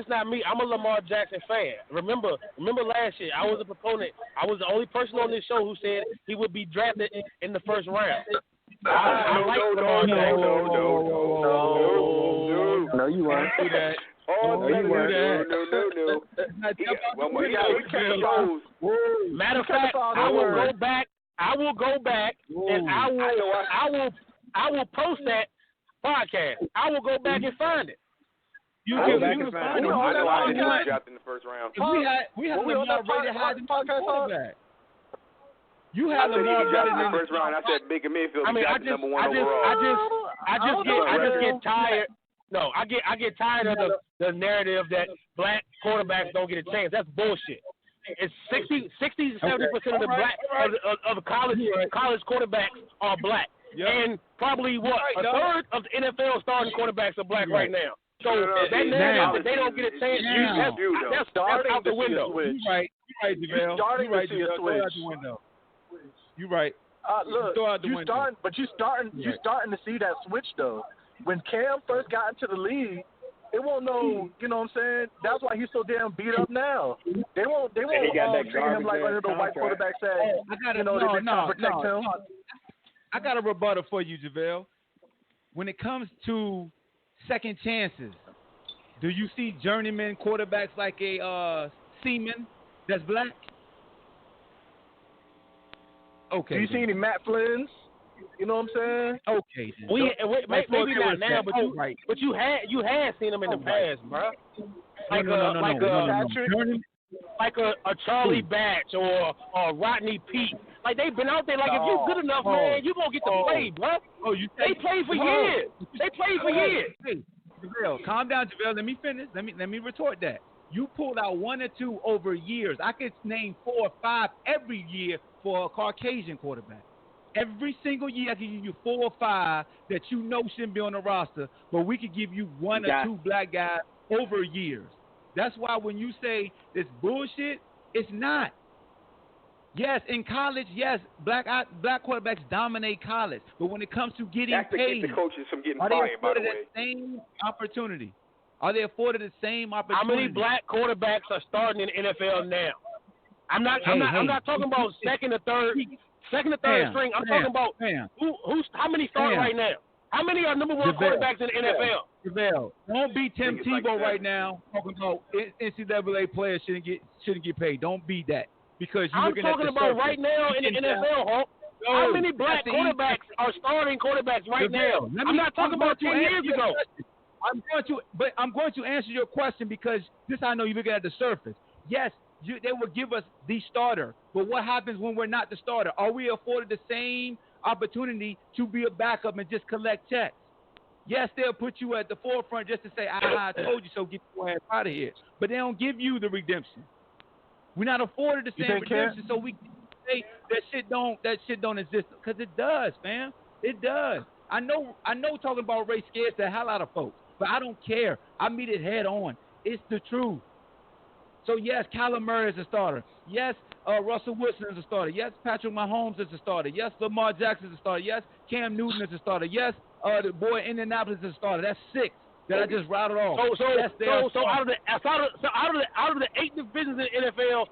Speaker 6: not me. I'm a Lamar Jackson fan. Remember last year I was a proponent. I was the only person on this show who said he would be drafted in the first round.
Speaker 9: No,
Speaker 5: you weren't.
Speaker 6: Matter of fact, I will go back, and I will post that podcast. I will go back and find it.
Speaker 3: You can find it.
Speaker 9: I drafted in the first round.
Speaker 3: We have Lamar rated higher than quarterback. You have Lamar
Speaker 9: rated in the first round. I said Baker Mayfield.
Speaker 6: I mean, I just get tired. No, I get tired of the narrative that black quarterbacks don't get a chance. That's bullshit. It's 60 to 70% of the black of the college quarterbacks are black, and probably a third of the NFL starting quarterbacks are black right now. So that narrative that they don't get a chance, that's out the window.
Speaker 3: You're right, JaVale. You're right, JaVale. Throw it out the window. You're right.
Speaker 11: Look, you starting to see that switch though. When Cam first got into the league, they won't know. You know what I'm saying? That's why he's so damn beat up now. They won't treat him like one of the white quarterbacks that protect him.
Speaker 3: I got a rebuttal for you, JaVale. When it comes to second chances, do you see journeyman quarterbacks like a Seaman that's black? Okay.
Speaker 11: Do you see any Matt Flynn's? You know what I'm saying?
Speaker 3: Okay.
Speaker 6: Maybe not now, but you had seen him in the past, bro. Like a Charlie Batch or Rodney Peete. Like they've been out there. Like if you're good enough, man, you gonna get to play, bro. They played for years. They played for years.
Speaker 3: Hey, JaVale, calm down, JaVale. Let me finish. Let me retort that. You pulled out 1 or 2 over years. I could name 4 or 5 every year for a Caucasian quarterback. Every single year, I can give you 4 or 5 that you know shouldn't be on the roster, but we could give you 1 or 2 black guys over years. That's why when you say it's bullshit, it's not. Yes, in college, yes, black quarterbacks dominate college, but when it comes to getting paid,
Speaker 9: keep the coaches from getting
Speaker 3: are
Speaker 9: fired,
Speaker 3: they afforded the same opportunity? Are they afforded the same opportunity?
Speaker 6: How many black quarterbacks are starting in the NFL now? I'm not talking about second or third string. I'm talking about how many start right now? How many are number 1 quarterbacks in the NFL?
Speaker 3: JaVale, don't be Tim Tebow right now talking about NCAA players shouldn't get paid. Don't be that, because you're looking at the
Speaker 6: I'm talking about
Speaker 3: surface.
Speaker 6: right now in the NFL, Hulk. How many black quarterbacks are starting quarterbacks right now? I'm not talking about 10 years ago.
Speaker 3: I'm going to answer your question, because this I know you're looking at the surface. Yes, they will give us the starter, but what happens when we're not the starter? Are we afforded the same opportunity to be a backup and just collect checks? Yes, they'll put you at the forefront just to say, I told you so, get your ass out of here. But they don't give you the redemption. We're not afforded the same redemption, so we can say that shit don't exist, because it does, fam. It does. I know talking about race scares the hell out of folks, but I don't care. I meet it head on. It's the truth. So, yes, Kyler Murray is a starter. Yes, Russell Wilson is a starter. Yes, Patrick Mahomes is a starter. Yes, Lamar Jackson is a starter. Yes, Cam Newton is a starter. Yes, the boy in Indianapolis is a starter. That's 6 that I just routed off.
Speaker 6: So out of the 8 divisions in the NFL,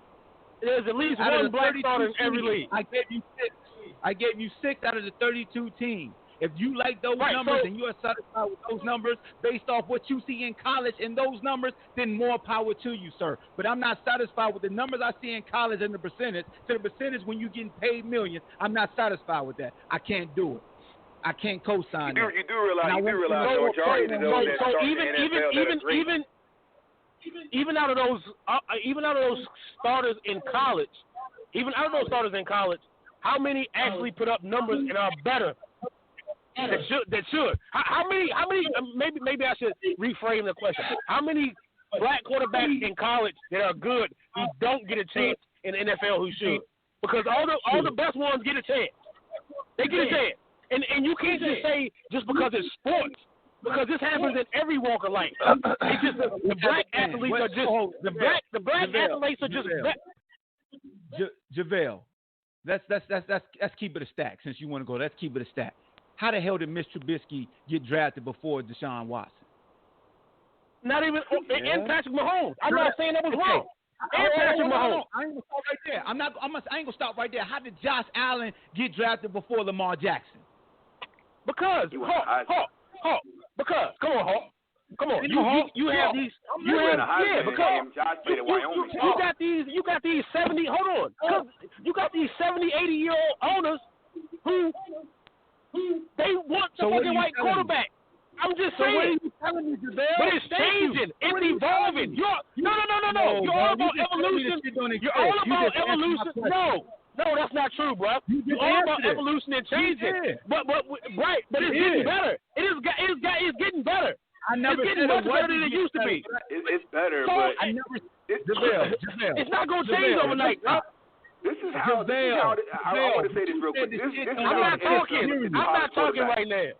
Speaker 6: there's at least one black starter in every league.
Speaker 3: I gave you 6 out of the 32 teams. If you like those numbers and you are satisfied with those numbers based off what you see in college and those numbers, then more power to you, sir. But I'm not satisfied with the numbers I see in college and the percentage. To the percentage when you're getting paid millions, I'm not satisfied with that. I can't do it. I can't co-sign that.
Speaker 9: You do realize the majority of those that start in the NFL
Speaker 6: even out of those starters in college, how many actually put up numbers and are better? That should. How many? Maybe I should reframe the question. How many black quarterbacks in college that are good who don't get a chance in the NFL who should? Because all the best ones get a chance. They get a chance, and you can't just say just because it's sports. Because this happens in every walk of life. It's just the black athletes are just the black athletes are just.
Speaker 3: JaVale, let's keep it a stack. Since you want to go, let's keep it a stack. How the hell did Mr. Trubisky get drafted before Deshaun Watson?
Speaker 6: Not even and Patrick Mahomes. I'm not saying that was wrong. And Patrick Mahomes.
Speaker 3: I ain't gonna stop right there. I ain't gonna stop right there. How did Josh Allen get drafted before Lamar Jackson?
Speaker 6: Because Hawk. Because come on, Hawk. Come on. You have these. Because you got these 70. Hold on. You got these 70, 80-year-old owners who they want the fucking white quarterback. I'm just saying. But it's changing. It's evolving. No. You're all about evolution. You're all about evolution. No, that's not true, bro. You're all about evolution and changing. But it's getting better. It's getting better. It's getting much better than it used to be.
Speaker 9: It's better, but
Speaker 6: it's not going to change overnight, bro.
Speaker 8: This is how I want to say this real quick.
Speaker 6: I'm not talking right now.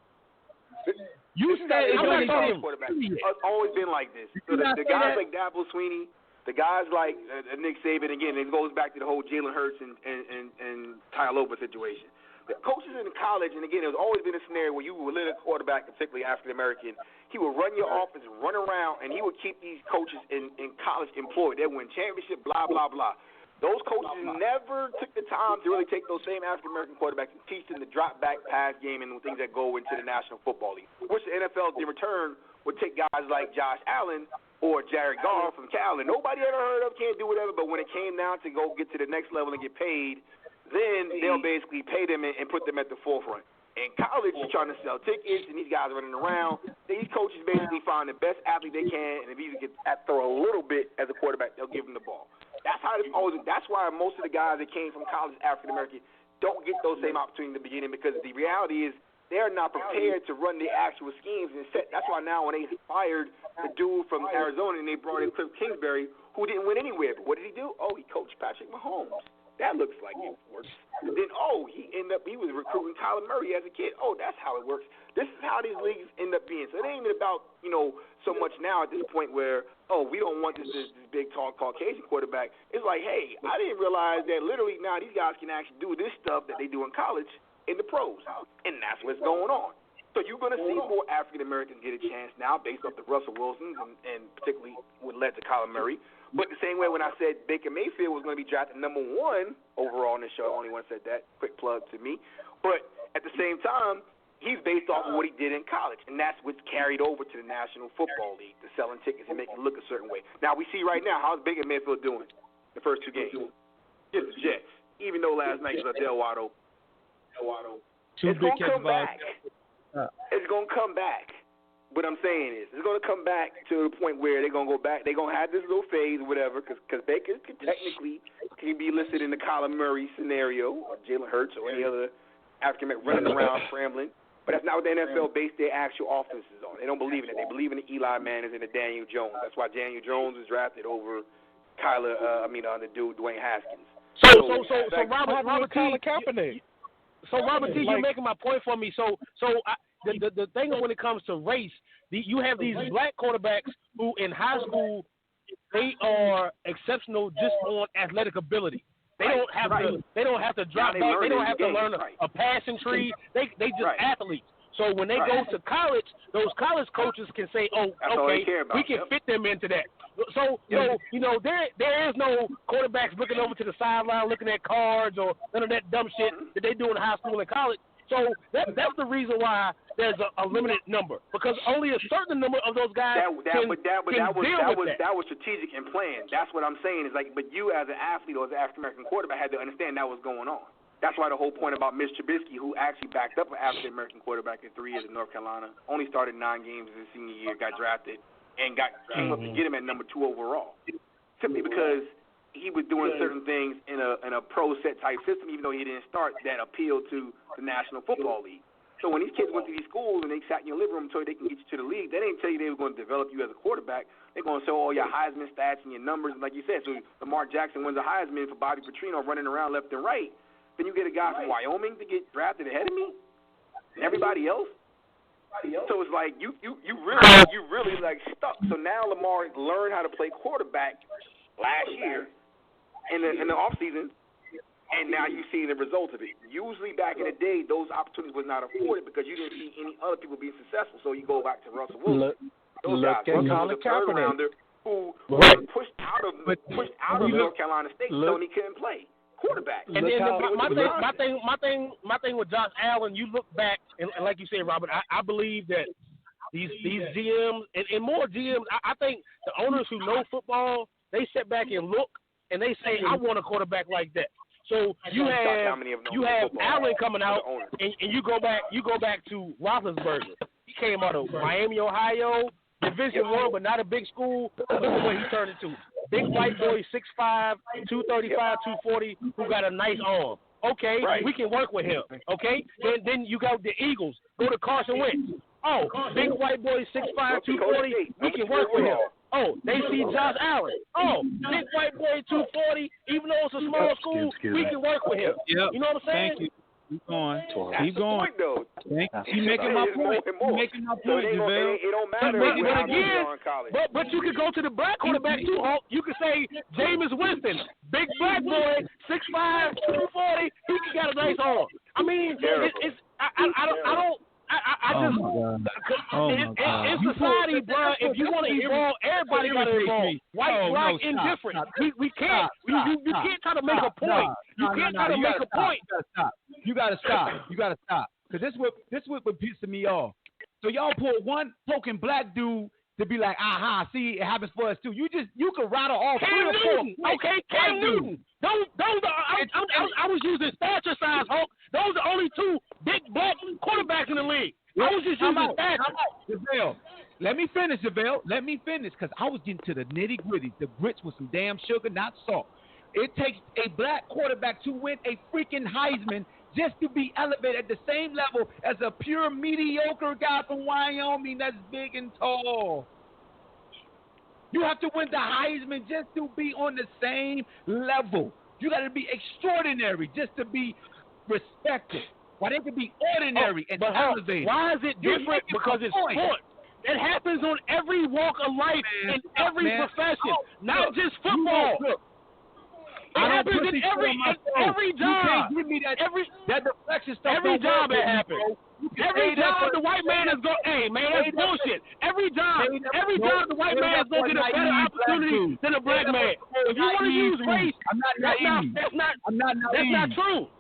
Speaker 6: You said it's not talking.
Speaker 8: It's always been like this. So the guys like Dabo Swinney, the guys like Nick Saban, again, it goes back to the whole Jalen Hurts and Tagovailoa situation. The coaches in college, and again, there's always been a scenario where you will let a quarterback, particularly African American, he will run your offense and run around, and he will keep these coaches in college employed. They win championship, blah, blah, blah. Those coaches never took the time to really take those same African American quarterbacks and teach them the drop back pass game and the things that go into the National Football League, which the NFL in return would take guys like Josh Allen or Jared Goff from Cal, and nobody ever heard of, can't do whatever, but when it came down to go get to the next level and get paid, then they'll basically pay them and put them at the forefront. In college, you're trying to sell tickets, and these guys are running around. These coaches basically find the best athlete they can, and if he can throw a little bit as a quarterback, they'll give him the ball. That's how it's always. That's why most of the guys that came from college, African American, don't get those same opportunities in the beginning, because the reality is they're not prepared to run the actual schemes and set. That's why now when they fired the dude from Arizona and they brought in Cliff Kingsbury, who didn't win anywhere, but what did he do? Oh, he coached Patrick Mahomes. That looks like it works. Then, he was recruiting Kyler Murray as a kid. Oh, that's how it works. This is how these leagues end up being. So it ain't even about, so much now at this point where, we don't want this big, tall, Caucasian quarterback. It's like, hey, I didn't realize that literally now these guys can actually do this stuff that they do in college in the pros. And that's what's going on. So you're going to see more African Americans get a chance now based off the Russell Wilsons and particularly what led to Kyler Murray. But the same way when I said Baker Mayfield was going to be drafted number 1 overall in the show, I only one said that. Quick plug to me. But at the same time, he's based off of what he did in college, and that's what's carried over to the National Football League, to selling tickets and making it look a certain way. Now, we see right now, how's Baker Mayfield doing the first 2 games? Just the Jets. Even though last night was a Del Waddle. It's going to come back. It's going to come back. What I'm saying is, it's going to come back to the point where they're going to go back. They're going to have this little phase or whatever, because Baker technically can be listed in the Kyler Murray scenario, or Jalen Hurts, or any other African-American running around scrambling. But that's not what the NFL base their actual offenses on. They don't believe in it. They believe in the Eli Mannings and the Daniel Jones. That's why Daniel Jones was drafted over the dude Dwayne Haskins.
Speaker 6: So Robert T. So Robert T, you're making my point for me. The thing when it comes to race, you have these black quarterbacks who in high school they are exceptional just on athletic ability. They don't have to drop back. They don't have to learn a passing tree. They just athletes. So when they go to college, those college coaches can say, we can fit them into that. So there is no quarterbacks looking over to the sideline looking at cards or none of that dumb shit that they do in high school and college. So that's the reason why there's a limited number, because only a certain number of those guys
Speaker 8: that was strategic and planned. That's what I'm saying. Is like, but you as an athlete or as an African American quarterback had to understand that was going on. That's why the whole point about Mitch Trubisky, who actually backed up an African American quarterback in 3 years in North Carolina, only started 9 games his senior year, got drafted, and came up to get him at number 2 overall, simply because he was doing certain things in a pro set type system, even though he didn't start, that appealed to the National Football League. So when these kids went to these schools and they sat in your living room and told you they can get you to the league, they didn't tell you they were going to develop you as a quarterback. They're going to show all your Heisman stats and your numbers, and like you said, so Lamar Jackson wins a Heisman for Bobby Petrino running around left and right. Then you get a guy from Wyoming to get drafted ahead of me and everybody else. So it's like you really like stuck. So now Lamar learned how to play quarterback last year in the off season, and now you see the result of it. Usually back in the day, those opportunities was not afforded because you didn't see any other people being successful. So you go back to Russell Wilson. Those guys, Russell was a third rounder who was pushed out of North Carolina State, so he couldn't play quarterback.
Speaker 6: And then my thing with Josh Allen, you look back and like you said, Robert, I believe that these GMs and more GMs, I think the owners who know football, they sit back and look and they say, I want a quarterback like that. So you have Allen coming out, and you go back to Roethlisberger. He came out of Miami, Ohio, Division I, but not a big school. Look at what he turned into. Big white boy, 6'5", 235, 240, who got a nice arm. Okay, we can work with him. Okay, then you got the Eagles. Go to Carson Wentz. Oh, big white boy, 6'5", 240, we can work with him. Oh, they see Josh Allen. Oh, big white boy, 240. Even though it's a small school, we can work with him.
Speaker 3: Yep.
Speaker 6: You know what I'm saying?
Speaker 3: Thank you. Keep going.
Speaker 9: Keep going.
Speaker 3: Keep making my point. Making my point, JaVale.
Speaker 9: It don't matter.
Speaker 6: But you could go to the black quarterback too, Hulk. You could say Jameis Winston, big black boy, 6'5", 240. He got a nice arm. I mean, in society, bro, if you want to evolve, everybody got to evolve. White, black, indifferent. We can't. You can't try to make a point. You can't try to make a point.
Speaker 3: You got to stop. Because this what pisses me off. So y'all pull one token black dude to be like, see, it happens for us too. You could rattle off
Speaker 6: Cam
Speaker 3: 3 or 4.
Speaker 6: Newton. Okay, Cam Newton. I was using stature size, Hulk. Those are the only 2 big black quarterbacks in the league. I was just using stature.
Speaker 3: JaVale, let me finish, JaVale. Let me finish, because I was getting to the nitty-gritty. The grits with some damn sugar, not salt. It takes a black quarterback to win a freaking Heisman just to be elevated at the same level as a pure mediocre guy from Wyoming that's big and tall. You have to win the Heisman just to be on the same level. You got to be extraordinary just to be respected. Why they can be ordinary and elevated.
Speaker 6: Why is it different? Because it's sport. It happens on every walk of life, in every profession, not just football. It happens in every job.
Speaker 3: You can't give me that deflection stuff.
Speaker 6: Every job it happens. Every job the white man is going. Hey man, that's bullshit. Every job the white man is going to get a better opportunity than a black man. If you want to use race, that's not true.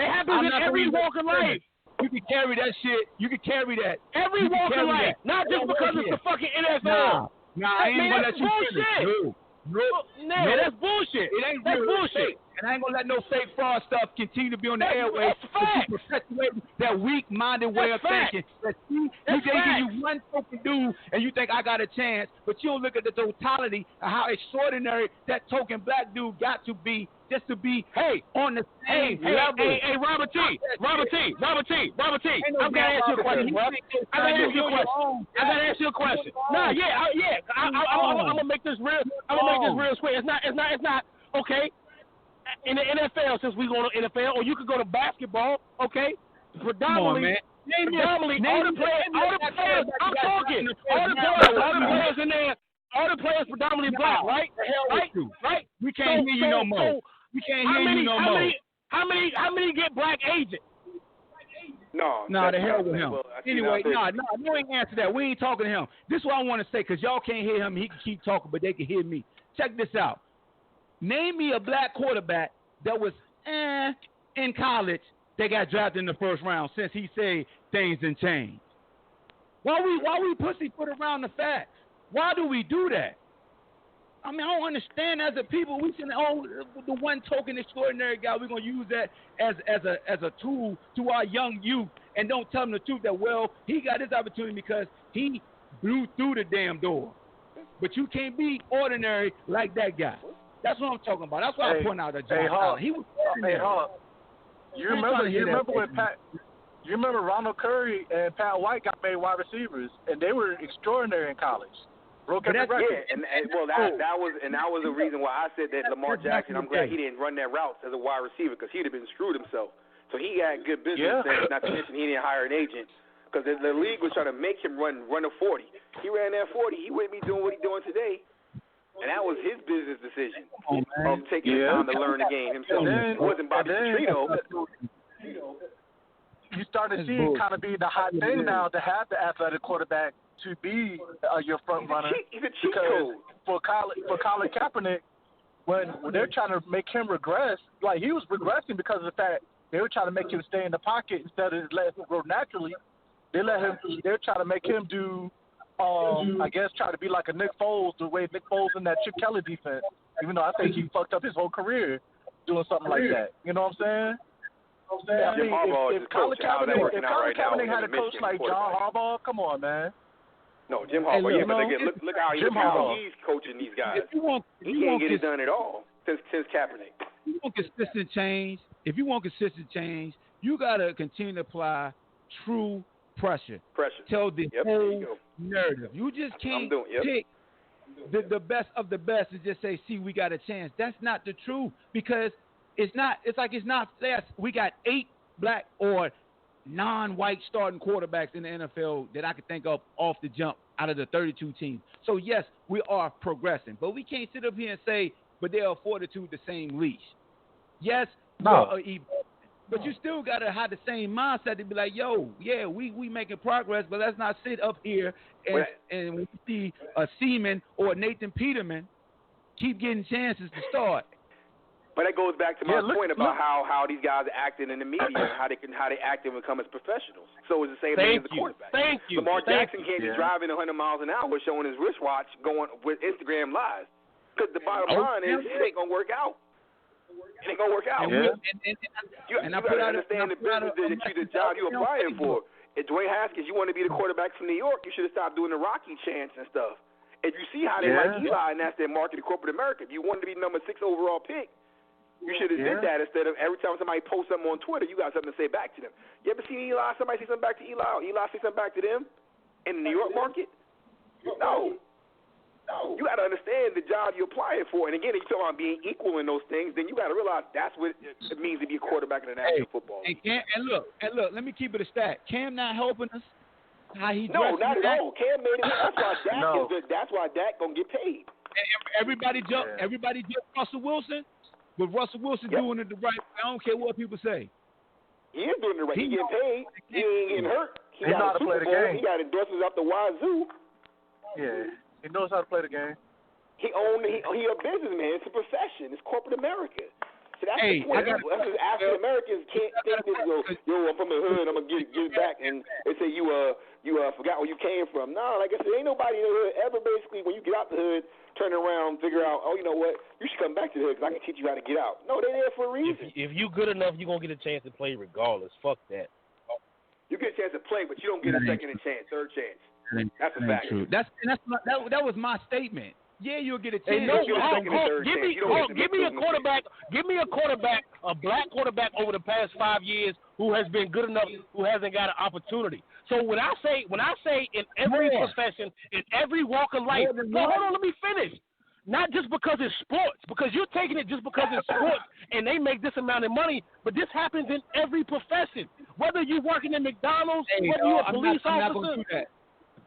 Speaker 6: It happens in every walk of life.
Speaker 3: You can carry that shit. You can carry that.
Speaker 6: Every walk of life, not just because it's the fucking NFL.
Speaker 3: I ain't gonna let you finish.
Speaker 6: Man, that's bullshit.
Speaker 3: It ain't
Speaker 6: that's
Speaker 3: real.
Speaker 6: bullshit.
Speaker 3: And I ain't gonna let no fake fraud stuff continue to be on the airways.
Speaker 6: That's
Speaker 3: perpetuating that weak-minded way of thinking. That they give you one token dude and you think I got a chance, but you don't look at the totality of how extraordinary that token black dude got to be just to be on the same level.
Speaker 6: Hey, Robert T. I'm gonna ask you a question, bro. I gotta ask you a question. I'm gonna make this real. Quick. It's not okay. In the NFL, since we go to NFL, or you could go to basketball. Okay, predominantly. All the players. I'm talking. All the players in there. All the players predominantly black, right? Right.
Speaker 3: We can't hear you no more. We can't hear you no more.
Speaker 6: How many get black agents?
Speaker 9: No,
Speaker 3: the hell with him. Anyway, you ain't answer that. We ain't talking to him. This is what I want to say, because y'all can't hear him. He can keep talking, but they can hear me. Check this out. Name me a black quarterback that was in college that got drafted in the first round since he said things didn't change. Why we pussyfoot around the facts? Why do we do that? I mean, I don't understand. As a people, we should the one token extraordinary guy. We're gonna use that as a tool to our young youth, and don't tell them the truth that he got this opportunity because he blew through the damn door. But you can't be ordinary like that guy. That's what I'm talking about. That's why I point out that Josh Allen. He was ordinary.
Speaker 11: You remember when you remember Ronald Curry and Pat White got made wide receivers, and they were extraordinary in college. Broke every record.
Speaker 9: Yeah, that was the reason why I said that Lamar Jackson. I'm glad he didn't run that route as a wide receiver, because he'd have been screwed himself. So he had good business sense. Not to mention he didn't hire an agent, because the league was trying to make him run a 40. He ran that 40. He wouldn't be doing what he's doing today. And that was his business decision of taking the time to learn the game himself. It wasn't Bobby Petrino.
Speaker 11: You start to see it kind of be the hot thing now to have the athletic quarterback to be your front runner.
Speaker 9: He's a cheat code.
Speaker 11: For Colin Kaepernick, when they're trying to make him regress, like he was regressing because of the fact they were trying to make him stay in the pocket instead of letting him grow naturally. They're trying to make him do. I guess try to be like a Nick Foles, the way Nick Foles in that Chip Kelly defense, even though I think he fucked up his whole career doing something like that. You know what I'm saying? I mean, if Colin Kaepernick had a coach like John Harbaugh, come on, man.
Speaker 9: No, Jim Harbaugh, but look how he's coaching these guys. He can't get it done at all since Kaepernick.
Speaker 3: If you want consistent change, you got to continue to apply true pressure. Tell the whole narrative. You just can't pick the best of the best and just say, see, we got a chance. That's not the truth, because it's not fair. We got 8 black or non-white starting quarterbacks in the NFL that I could think of off the jump out of the 32 teams. So, yes, we are progressing. But we can't sit up here and say, but they are afforded to the same leash. Yes,
Speaker 11: no.
Speaker 3: But you still got to have the same mindset to be like, yo, yeah, we making progress, but let's not sit up here and when you see a Seaman or a Nathan Peterman keep getting chances to start.
Speaker 9: But that goes back to my point about how these guys are acting in the media and how they act and become as professionals. So it's the same thing as the quarterback.
Speaker 6: Thank you.
Speaker 9: Lamar Jackson can't be driving 100 miles an hour showing his wristwatch going with Instagram lives, because the bottom line is it ain't gonna work out. It ain't gonna work out.
Speaker 3: Yeah.
Speaker 9: You gotta understand the business the job you're applying for. If Dwayne Haskins, you want to be the quarterback from New York, you should have stopped doing the Rocky chants and stuff. If you see how they like Eli and that's their market in corporate America, if you wanted to be number 6 overall pick, you should have did that instead of every time somebody posts something on Twitter, you got something to say back to them. You ever see Eli? Somebody say something back to Eli? Or Eli say something back to them in the New York market? No. You got to understand the job you're applying for. And again, if you're talking about being equal in those things, then you got to realize that's what it means to be a quarterback in the National Football League.
Speaker 3: And look, let me keep it a stat. Cam not helping us. How he
Speaker 9: not at all. Cam made it. That's why Dak gonna get paid.
Speaker 3: Everybody jump Russell Wilson, but Russell Wilson doing it the right way. I don't care what people say.
Speaker 9: He is doing it right. He getting paid. He ain't getting hurt. He
Speaker 11: got to play the game.
Speaker 9: He got endorsements up the wazoo.
Speaker 11: Yeah. He knows how to play the game.
Speaker 9: He a businessman. It's a profession. It's corporate America. So that's the point. African Americans can't think that yo, I'm from the hood. I'm gonna get it back, and they say you forgot where you came from. No, like I said, ain't nobody in the hood ever basically when you get out the hood turn around, figure out, oh, you know what, you should come back to the hood because I can teach you how to get out. No, they're there for a reason.
Speaker 6: If you good enough, you're gonna get a chance to play regardless. Fuck that.
Speaker 9: You get a chance to play, but you don't get a second chance, third chance. That's a fact.
Speaker 3: True. That was my statement. Yeah, you'll get a chance.
Speaker 6: Give me a quarterback. Give me a quarterback, a black quarterback over the past 5 years who has been good enough, who hasn't got an opportunity. So when I say in every profession, in every walk of life, hold on, let me finish. Not just because it's sports, because you're taking it just because it's sports and they make this amount of money, but this happens in every profession. Whether you're working in McDonald's, whether you're a police officer.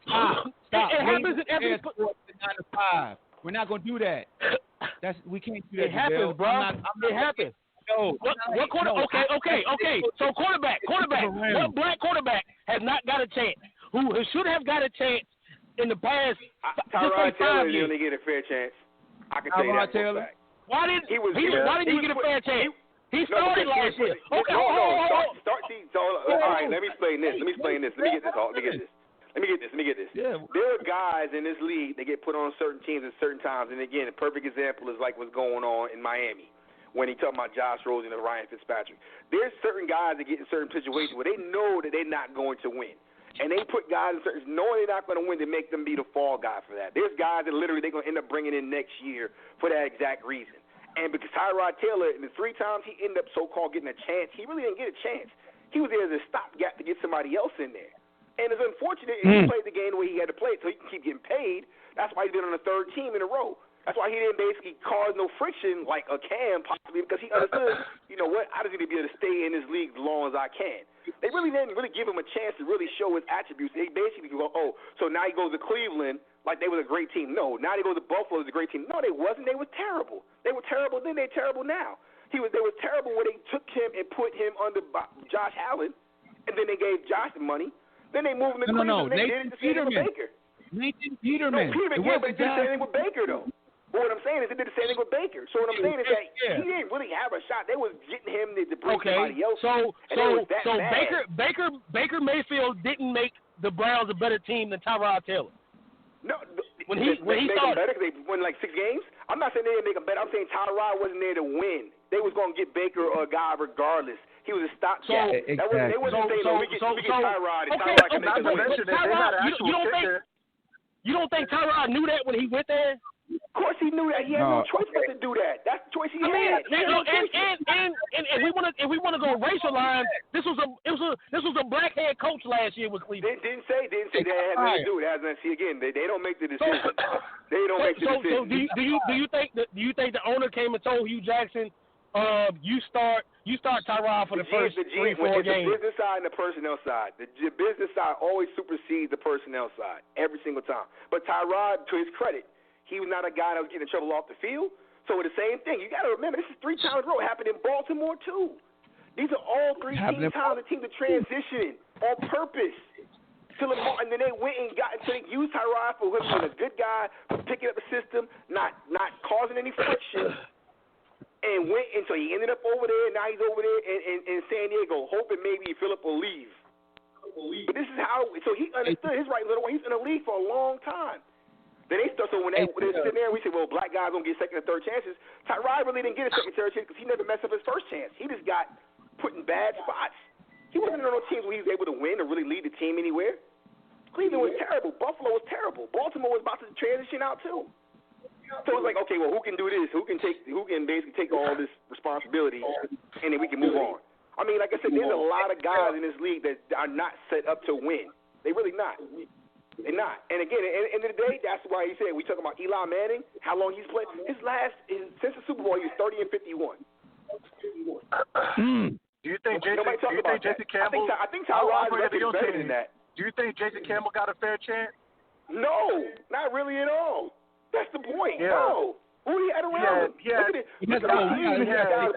Speaker 3: Stop.
Speaker 6: It happens in every
Speaker 3: 9 to 5. We're not gonna do that. We can't do that.
Speaker 6: It happens, bro. It happens.
Speaker 3: No.
Speaker 6: What quarterback? Okay. So quarterback. What black quarterback has not got a chance? Who should have got a chance in the past?
Speaker 9: Tyrod Taylor didn't really get a fair chance. I can tell you that for a fact.
Speaker 6: Why didn't he get a fair chance? He started last year. Okay,
Speaker 9: all right, let me explain this. Let me get this.
Speaker 3: Yeah.
Speaker 9: There are guys in this league that get put on certain teams at certain times. And again, a perfect example is like what's going on in Miami when he talking about Josh Rosen and Ryan Fitzpatrick. There's certain guys that get in certain situations where they know that they're not going to win. And they put guys in certain, knowing they're not going to win, to make them be the fall guy for that. There's guys that literally they're going to end up bringing in next year for that exact reason. And because Tyrod Taylor, in the 3 times he ended up so-called getting a chance, he really didn't get a chance. He was there as a stopgap to get somebody else in there. And it's unfortunate he played the game the way he had to play it so he can keep getting paid. That's why he's been on the 3rd team in a row. That's why he didn't basically cause no friction like a Cam possibly, because he understood, you know what, I just need to be able to stay in this league as long as I can. They really didn't really give him a chance to really show his attributes. They basically go, oh, so now he goes to Cleveland like they was a great team. No, now they go to Buffalo as a great team. No, they wasn't. They were terrible. They were terrible then. They're terrible now. They were terrible when they took him and put him under Josh Allen, and then they gave Josh the money. Then they moved him to Cleveland. They did the same thing with Baker.
Speaker 3: Nathan Peterman.
Speaker 9: No, Peterman, but they did the same thing with Baker, though. But what I'm saying is they did the same thing with Baker. So what I'm saying is that he didn't really have a shot. They was getting him to bring somebody else.
Speaker 6: So Baker Mayfield didn't make the Browns a better team than Tyrod Taylor.
Speaker 9: No,
Speaker 6: when he started,
Speaker 9: better because they won like 6 games. I'm not saying they didn't make him better. I'm saying Tyrod wasn't there to win. They was going to get Baker or a guy regardless. He was a stopgap.
Speaker 3: Exactly.
Speaker 9: They wasn't saying, we get Tyrod and Tyrod can make the win.
Speaker 6: You don't think You don't think Tyrod knew that when he went there?
Speaker 9: Of course he knew that. He had no choice but to do that. That's the choice he had.
Speaker 6: And if we want to go racial lines, this was a black head coach last year with Cleveland.
Speaker 9: Didn't say that had nothing to do with it. Has nothing. See again, they don't make the decision. They don't make the decision.
Speaker 6: So do you think the owner came and told Hugh Jackson, you start Tyrod for the first 3-4 games?
Speaker 9: The business side and the personnel side. The business side always supersedes the personnel side every single time. But Tyrod, to his credit, he was not a guy that was getting in trouble off the field. So the same thing. You got to remember, this is 3 times in a row. It happened in Baltimore, too. These are all 3 times the team to transition on purpose. And then they went and they used Tyrod for him being a good guy, for picking up the system, not causing any friction, and went until he ended up over there. Now he's over there in San Diego, hoping maybe Phillip will leave. But this is how. So he understood his right little way. He's in the league for a long time. Then so when they're sitting there, we say, well, black guys don't get second and third chances. Tyrod really didn't get a second and third chance because he never messed up his first chance. He just got put in bad spots. He wasn't in no teams where he was able to win or really lead the team anywhere. Cleveland was terrible. Buffalo was terrible. Baltimore was about to transition out too. So it's like, okay, well, who can do this? Who can basically take all this responsibility, and then we can move on. I mean, like I said, there's a lot of guys in this league that are not set up to win. They really not. They're not. And again, at the end of the day, that's why he said we talking about Eli Manning, how long he's played. Since the Super Bowl, he was 30 and 51.
Speaker 11: Do you think Jason Campbell?
Speaker 9: I think Tyrod's record is better than that.
Speaker 11: Do you think Jason Campbell got a fair chance?
Speaker 9: No, not really at all. That's the point.
Speaker 11: Yeah.
Speaker 9: No. Who he had around him? Look at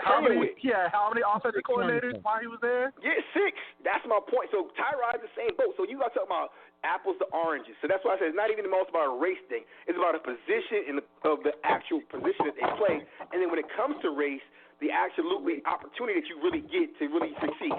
Speaker 11: how many offensive coordinators while he was there?
Speaker 9: Yeah, 6. That's my point. So Tyrod's the same boat. So you got to talk about apples to oranges. So that's why I said it's not even the most about a race thing. It's about a position of the actual position that they play. And then when it comes to race, the absolutely opportunity that you really get to really succeed.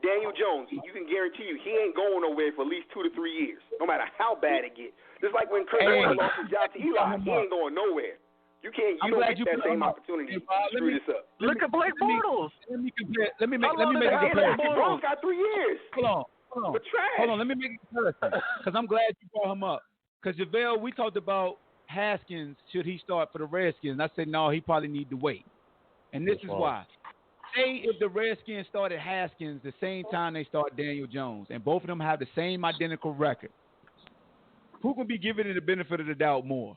Speaker 9: Daniel Jones, you can guarantee you he ain't going nowhere for at least 2 to 3 years, no matter how bad it gets. Just like when Kurt Warner lost his job to Eli, he ain't going nowhere. You don't get that same opportunity to screw this up.
Speaker 11: Look at Blake Bortles.
Speaker 3: Let me make a comparison.
Speaker 9: Bortles got 3 years.
Speaker 3: Hold on. Let me make a comparison because I'm glad you brought him up. Because JaVale, we talked about Haskins. Should he start for the Redskins? And I said no, he probably need to wait. And this is why. Say if the Redskins started Haskins the same time they start Daniel Jones, and both of them have the same identical record, who can be given the benefit of the doubt more?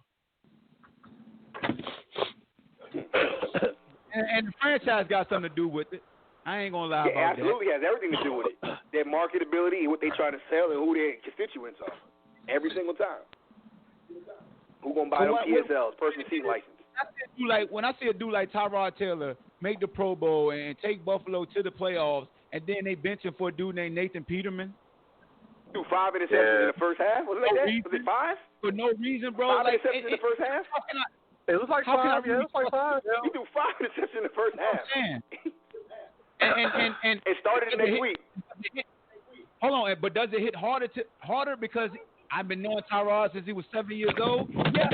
Speaker 3: And the franchise got something to do with it. I ain't gonna lie about that.
Speaker 9: It absolutely has everything to do with it. Their marketability and what they try to sell and who their constituents are. Every single time. Who gonna buy those PSLs, personal seat license?
Speaker 3: When I see a dude like Tyrod Taylor make the Pro Bowl and take Buffalo to the playoffs, and then they bench him for a dude named Nathan Peterman.
Speaker 9: Do 5 interceptions in the first half? Was it like that? Was it 5?
Speaker 3: For no reason, bro.
Speaker 9: 5 interceptions in the first half?
Speaker 11: It was like 5. Yeah, it was like 5.
Speaker 9: You do 5 interceptions in the first half.
Speaker 3: And
Speaker 9: it started next week.
Speaker 3: Hold on, but does it hit harder because I've been knowing Tyrod since he was 7 years old? Yeah.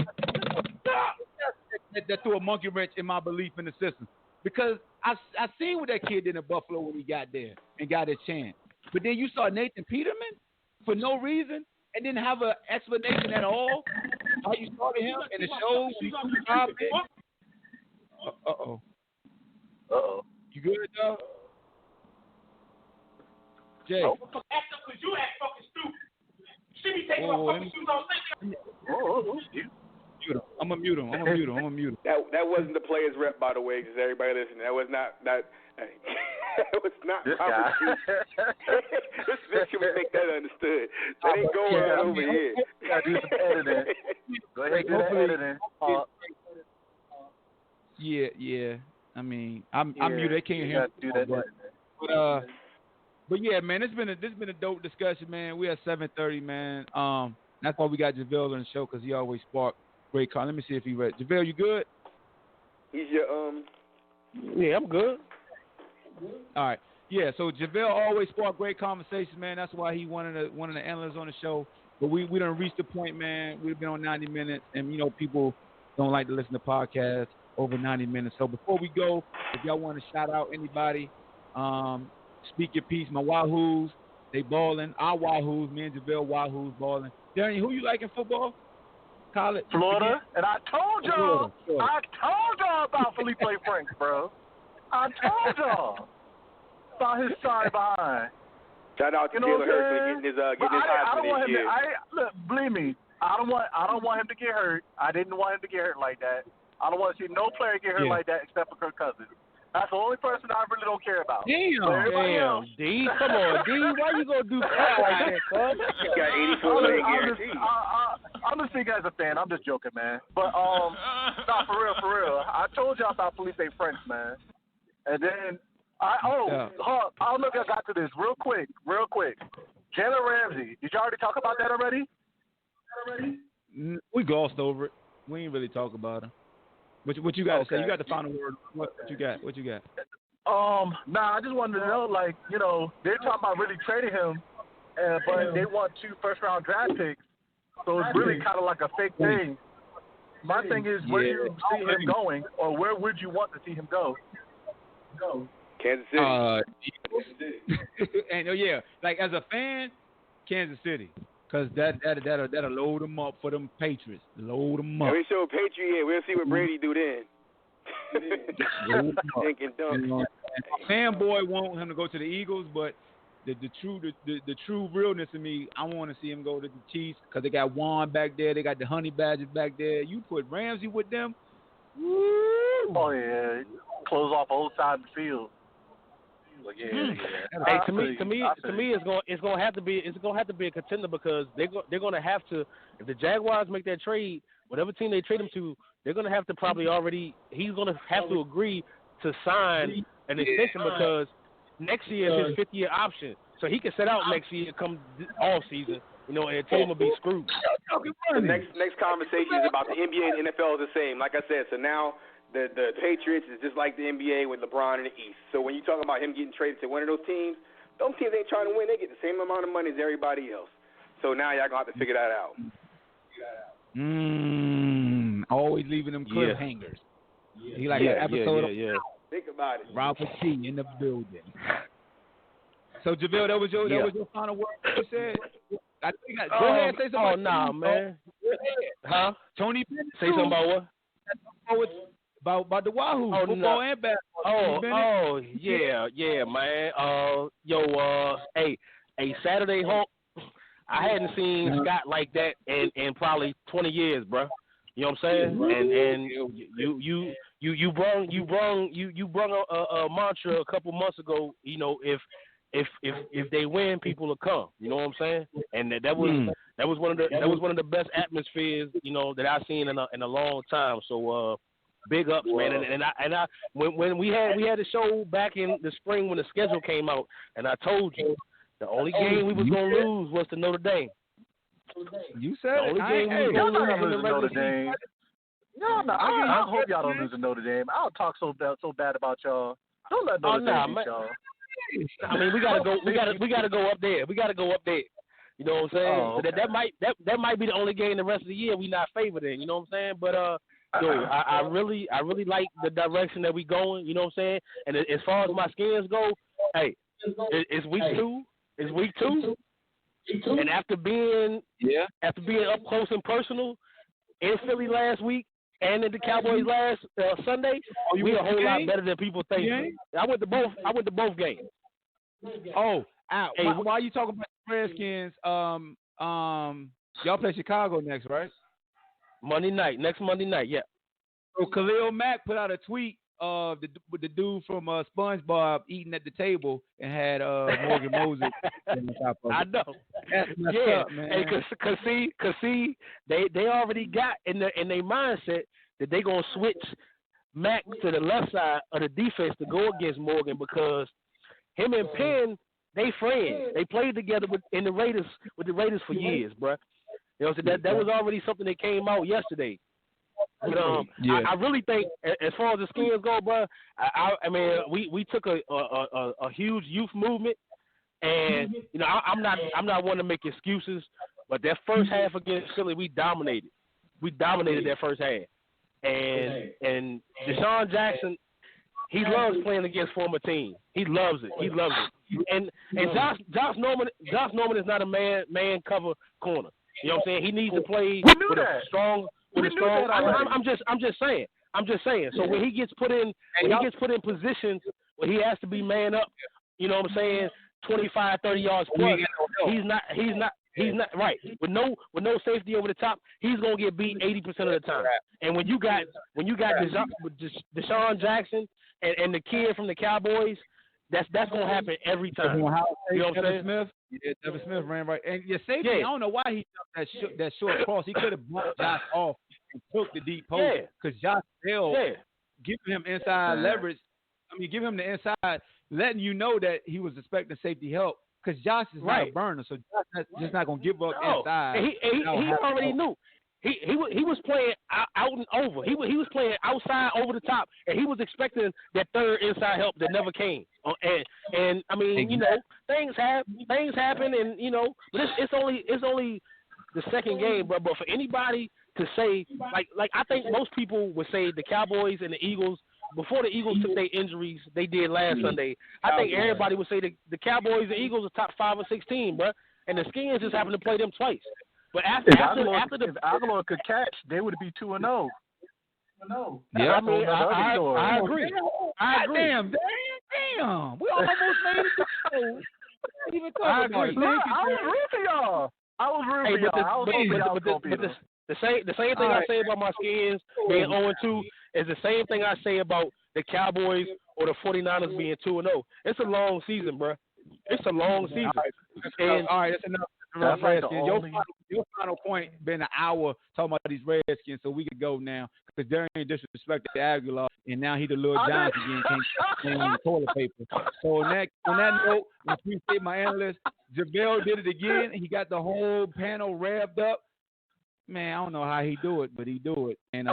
Speaker 3: That threw a monkey wrench in my belief in the system. Because I seen what that kid did in Buffalo when he got there and got his chance. But then you saw Nathan Peterman for no reason and didn't have an explanation at all how you started him in the show when he threw the job in. Uh-oh. You good, dog? Jay.
Speaker 8: Because you act fucking stupid. You should be taking my fucking shoes off.
Speaker 3: I'm gonna mute him.
Speaker 9: That wasn't the players rep, by the way, because everybody listening. That was not that. That was not
Speaker 11: this guy.
Speaker 9: This should make that understood. That ain't going on over here.
Speaker 11: Gotta do some editing. Go ahead, do the editing.
Speaker 3: Yeah. I mean, I'm muted. They can't hear me. But yeah, man, this been a dope discussion, man. We at 7:30, man. That's why we got JaVale on the show because he always spark great call. Let me see if he read. JaVale, you good?
Speaker 9: He's your
Speaker 6: Yeah, I'm good.
Speaker 3: All right. Yeah, so JaVale always spark great conversations, man. That's why he one of the analysts on the show. But we done reached the point, man. We've been on 90 minutes, and people don't like to listen to podcasts over 90 minutes. So before we go, if y'all want to shout out anybody, speak your piece. My Wahoos, they balling. Our Wahoos, me and JaVale Wahoos balling. Darren, who you like in football? College?
Speaker 11: Florida. And I told y'all.
Speaker 3: Florida.
Speaker 11: I told y'all about Felipe Franks, bro. I told y'all about his side behind.
Speaker 9: Shout out to Jalen Hurts for getting his Heisman this year.
Speaker 11: Look, believe me, I don't want him to get hurt. I didn't want him to get hurt like that. I don't want to see no player get hurt like that except for Kirk Cousins. That's the only person I really don't care about.
Speaker 6: Damn, D. Come on, D. Why you gonna do crap like that, cuz?
Speaker 9: He got 84 million guaranteed.
Speaker 11: I'm just speaking as a fan. I'm just joking, man. But nah, for real. I told y'all about Felipe Franks, man. And then I don't know if y'all got to this real quick. Jalen Ramsey. Did y'all already talk about that already?
Speaker 3: We glossed over it. We ain't really talk about him. What you got to say? You got the final word. What you got?
Speaker 11: Nah, I just wanted to know, like, you know, they're talking about really trading him, but they want 2 first-round draft picks, so it's really kind of like a fake thing. My thing is, where do you see him going, or where would you want to see him go?
Speaker 9: Kansas City.
Speaker 3: And like as a fan, Kansas City. Because that'll load them up for them Patriots. Load them up.
Speaker 9: Yeah, we show Patriot. We'll see what Brady do then.
Speaker 3: Fanboy want him to go to the Eagles, but the true realness in me, I want to see him go to the Chiefs because they got Juan back there. They got the Honey Badgers back there. You put Ramsey with them. Woo!
Speaker 11: Oh, yeah. Close off both sides of the field. Yeah.
Speaker 6: Hey, to me, it's gonna have to be a contender because they're gonna have to, if the Jaguars make that trade, whatever team they trade him to, they're gonna have to he's gonna have to agree to sign an extension because next year is his 5th-year option, so he can set out next year come off season, you know, and the team will be screwed.
Speaker 9: The next conversation is about the NBA and NFL is the same. Like I said, so now. The Patriots is just like the NBA with LeBron in the East. So when you talk about him getting traded to one of those teams ain't trying to win. They get the same amount of money as everybody else. So now y'all going to have to figure that out.
Speaker 3: Always leaving them cliffhangers. He like an episode of
Speaker 9: Think about it.
Speaker 3: Robert T. in the building. So, JaVale, that was your final word you said? Go ahead, say something.
Speaker 6: Oh, nah, man. Huh?
Speaker 3: Tony Bennett.
Speaker 6: Say something about what?
Speaker 3: About the Wahoo football and basketball. Yeah, man. Hey, Saturday Hulk. I hadn't seen Scott like that in probably 20 years, bro. You know what I'm saying? And you brung a mantra a couple months ago. You know, if they win, people will come. You know what I'm saying? And that was one of the best atmospheres, you know, that I've seen in a long time. So. Big ups, man, and I when we had a show back in the spring when the schedule came out, and I told you the only game we was gonna lose was to Notre Dame. You said
Speaker 11: the only game we was gonna lose to Notre Dame. No, I hope y'all don't lose to Notre Dame. I'll talk so bad about y'all. Don't let Notre Dame beat y'all.
Speaker 6: I mean, we gotta go up there. We gotta go up there. You know what I'm saying?
Speaker 11: Oh, okay.
Speaker 6: So that might be the only game the rest of the year we not favored in. You know what I'm saying? But I really like the direction that we going. You know what I'm saying? And as far as my skins go, hey, it's week 2. It's week 2. And after being up close and personal in Philly last week and in the Cowboys last Sunday, we a whole lot better than people think. I went to both games.
Speaker 3: Oh, hey, why are you talking about the Redskins? Y'all play Chicago next, right?
Speaker 6: Next Monday night, yeah.
Speaker 3: So Khalil Mack put out a tweet of the dude from SpongeBob eating at the table and had Morgan Moses in the top of it.
Speaker 6: I know.
Speaker 3: That's messed up, man.
Speaker 6: Hey, cause see, they already got in their mindset that they gonna switch Mack to the left side of the defense to go against Morgan because him and Penn, they friends. They played together with the Raiders for years, bruh. You know, so that was already something that came out yesterday. But, I really think, as far as the Skins go, bro, I mean, we took a huge youth movement, and you know, I'm not one to make excuses, but that first half against Philly, we dominated. We dominated that first half, and Deshaun Jackson, he loves playing against former teams. He loves it. And Josh Norman is not a man cover corner. You know what I'm saying? He needs to play with a strong. I'm just saying. So when he gets put in positions where he has to be man up, you know what I'm saying, 25, 30 yards plus, he's not right. With no safety over the top, he's gonna get beat 80% of the time. And when you got Deshaun Jackson and the kid from the Cowboys, that's gonna happen every time. You know what I'm saying?
Speaker 3: Smith? Yeah, Devin Smith ran right. And your safety, I don't know why he jumped that short cross. He could have bumped Josh off and took the deep post because Josh Bell giving him inside leverage. I mean, give him the inside, letting you know that he was expecting safety help because Josh is not a burner, so Josh is just not gonna give up inside.
Speaker 6: And he already knew. He was playing out and over. He was playing outside over the top, and he was expecting that third inside help that never came. And I mean, you know, things happen, and you know, but it's only the second game, but for anybody to say like I think most people would say the Cowboys and the Eagles before the Eagles took their injuries they did last Sunday. I think everybody would say the Cowboys and Eagles are top 5 or 6 team, bro, and the Skins just happened to play them twice. But after if
Speaker 11: Aguilar could catch, they would be 2-0.
Speaker 6: Yeah, I mean, I agree.
Speaker 3: Damn. We almost made it.
Speaker 11: I agree. I was rooting for y'all.
Speaker 6: The same thing I say about my Skins being 0-2 is the same thing I say about the Cowboys or the 49ers being 2-0. It's a long season, bro. It's a long season.
Speaker 3: All right, that's enough.
Speaker 11: That's like
Speaker 3: your final point been an hour talking about these Redskins, so we could go now because Darian disrespected Aguilar, and now he the little Giants again can't on the toilet paper. So on that note, I appreciate my analyst. JaVale did it again. He got the whole panel revved up. Man, I don't know how he do it, but he do it. And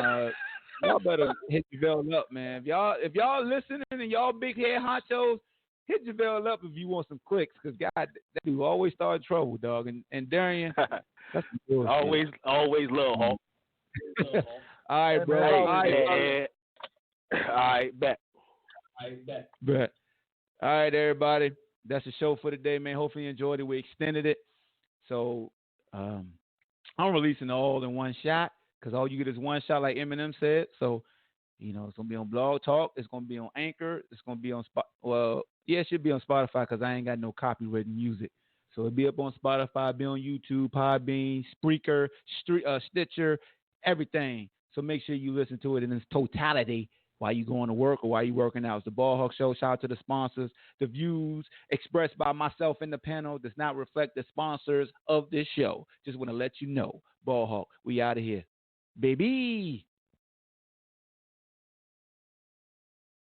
Speaker 3: y'all better hit JaVale up, man. If y'all listening and y'all big head honchos, hit JaVale up if you want some clicks, because God, that dude always start trouble, dog. And Darian, that's
Speaker 6: always love, Hawk.
Speaker 3: All right, bro.
Speaker 6: All right, bet.
Speaker 3: All right, everybody. That's the show for today, man. Hopefully you enjoyed it. We extended it. So I'm releasing all in one shot because all you get is one shot, like Eminem said. So, you know, it's going to be on BlogTalk. It's going to be on Anchor. It's going to be on it should be on Spotify because I ain't got no copywritten music. So it'll be up on Spotify, be on YouTube, PodBean, Spreaker, Stitcher, everything. So make sure you listen to it in its totality while you going to work or while you working out. It's the BallHawk Show. Shout out to the sponsors. The views expressed by myself in the panel does not reflect the sponsors of this show. Just want to let you know. BallHawk, we out of here. Baby.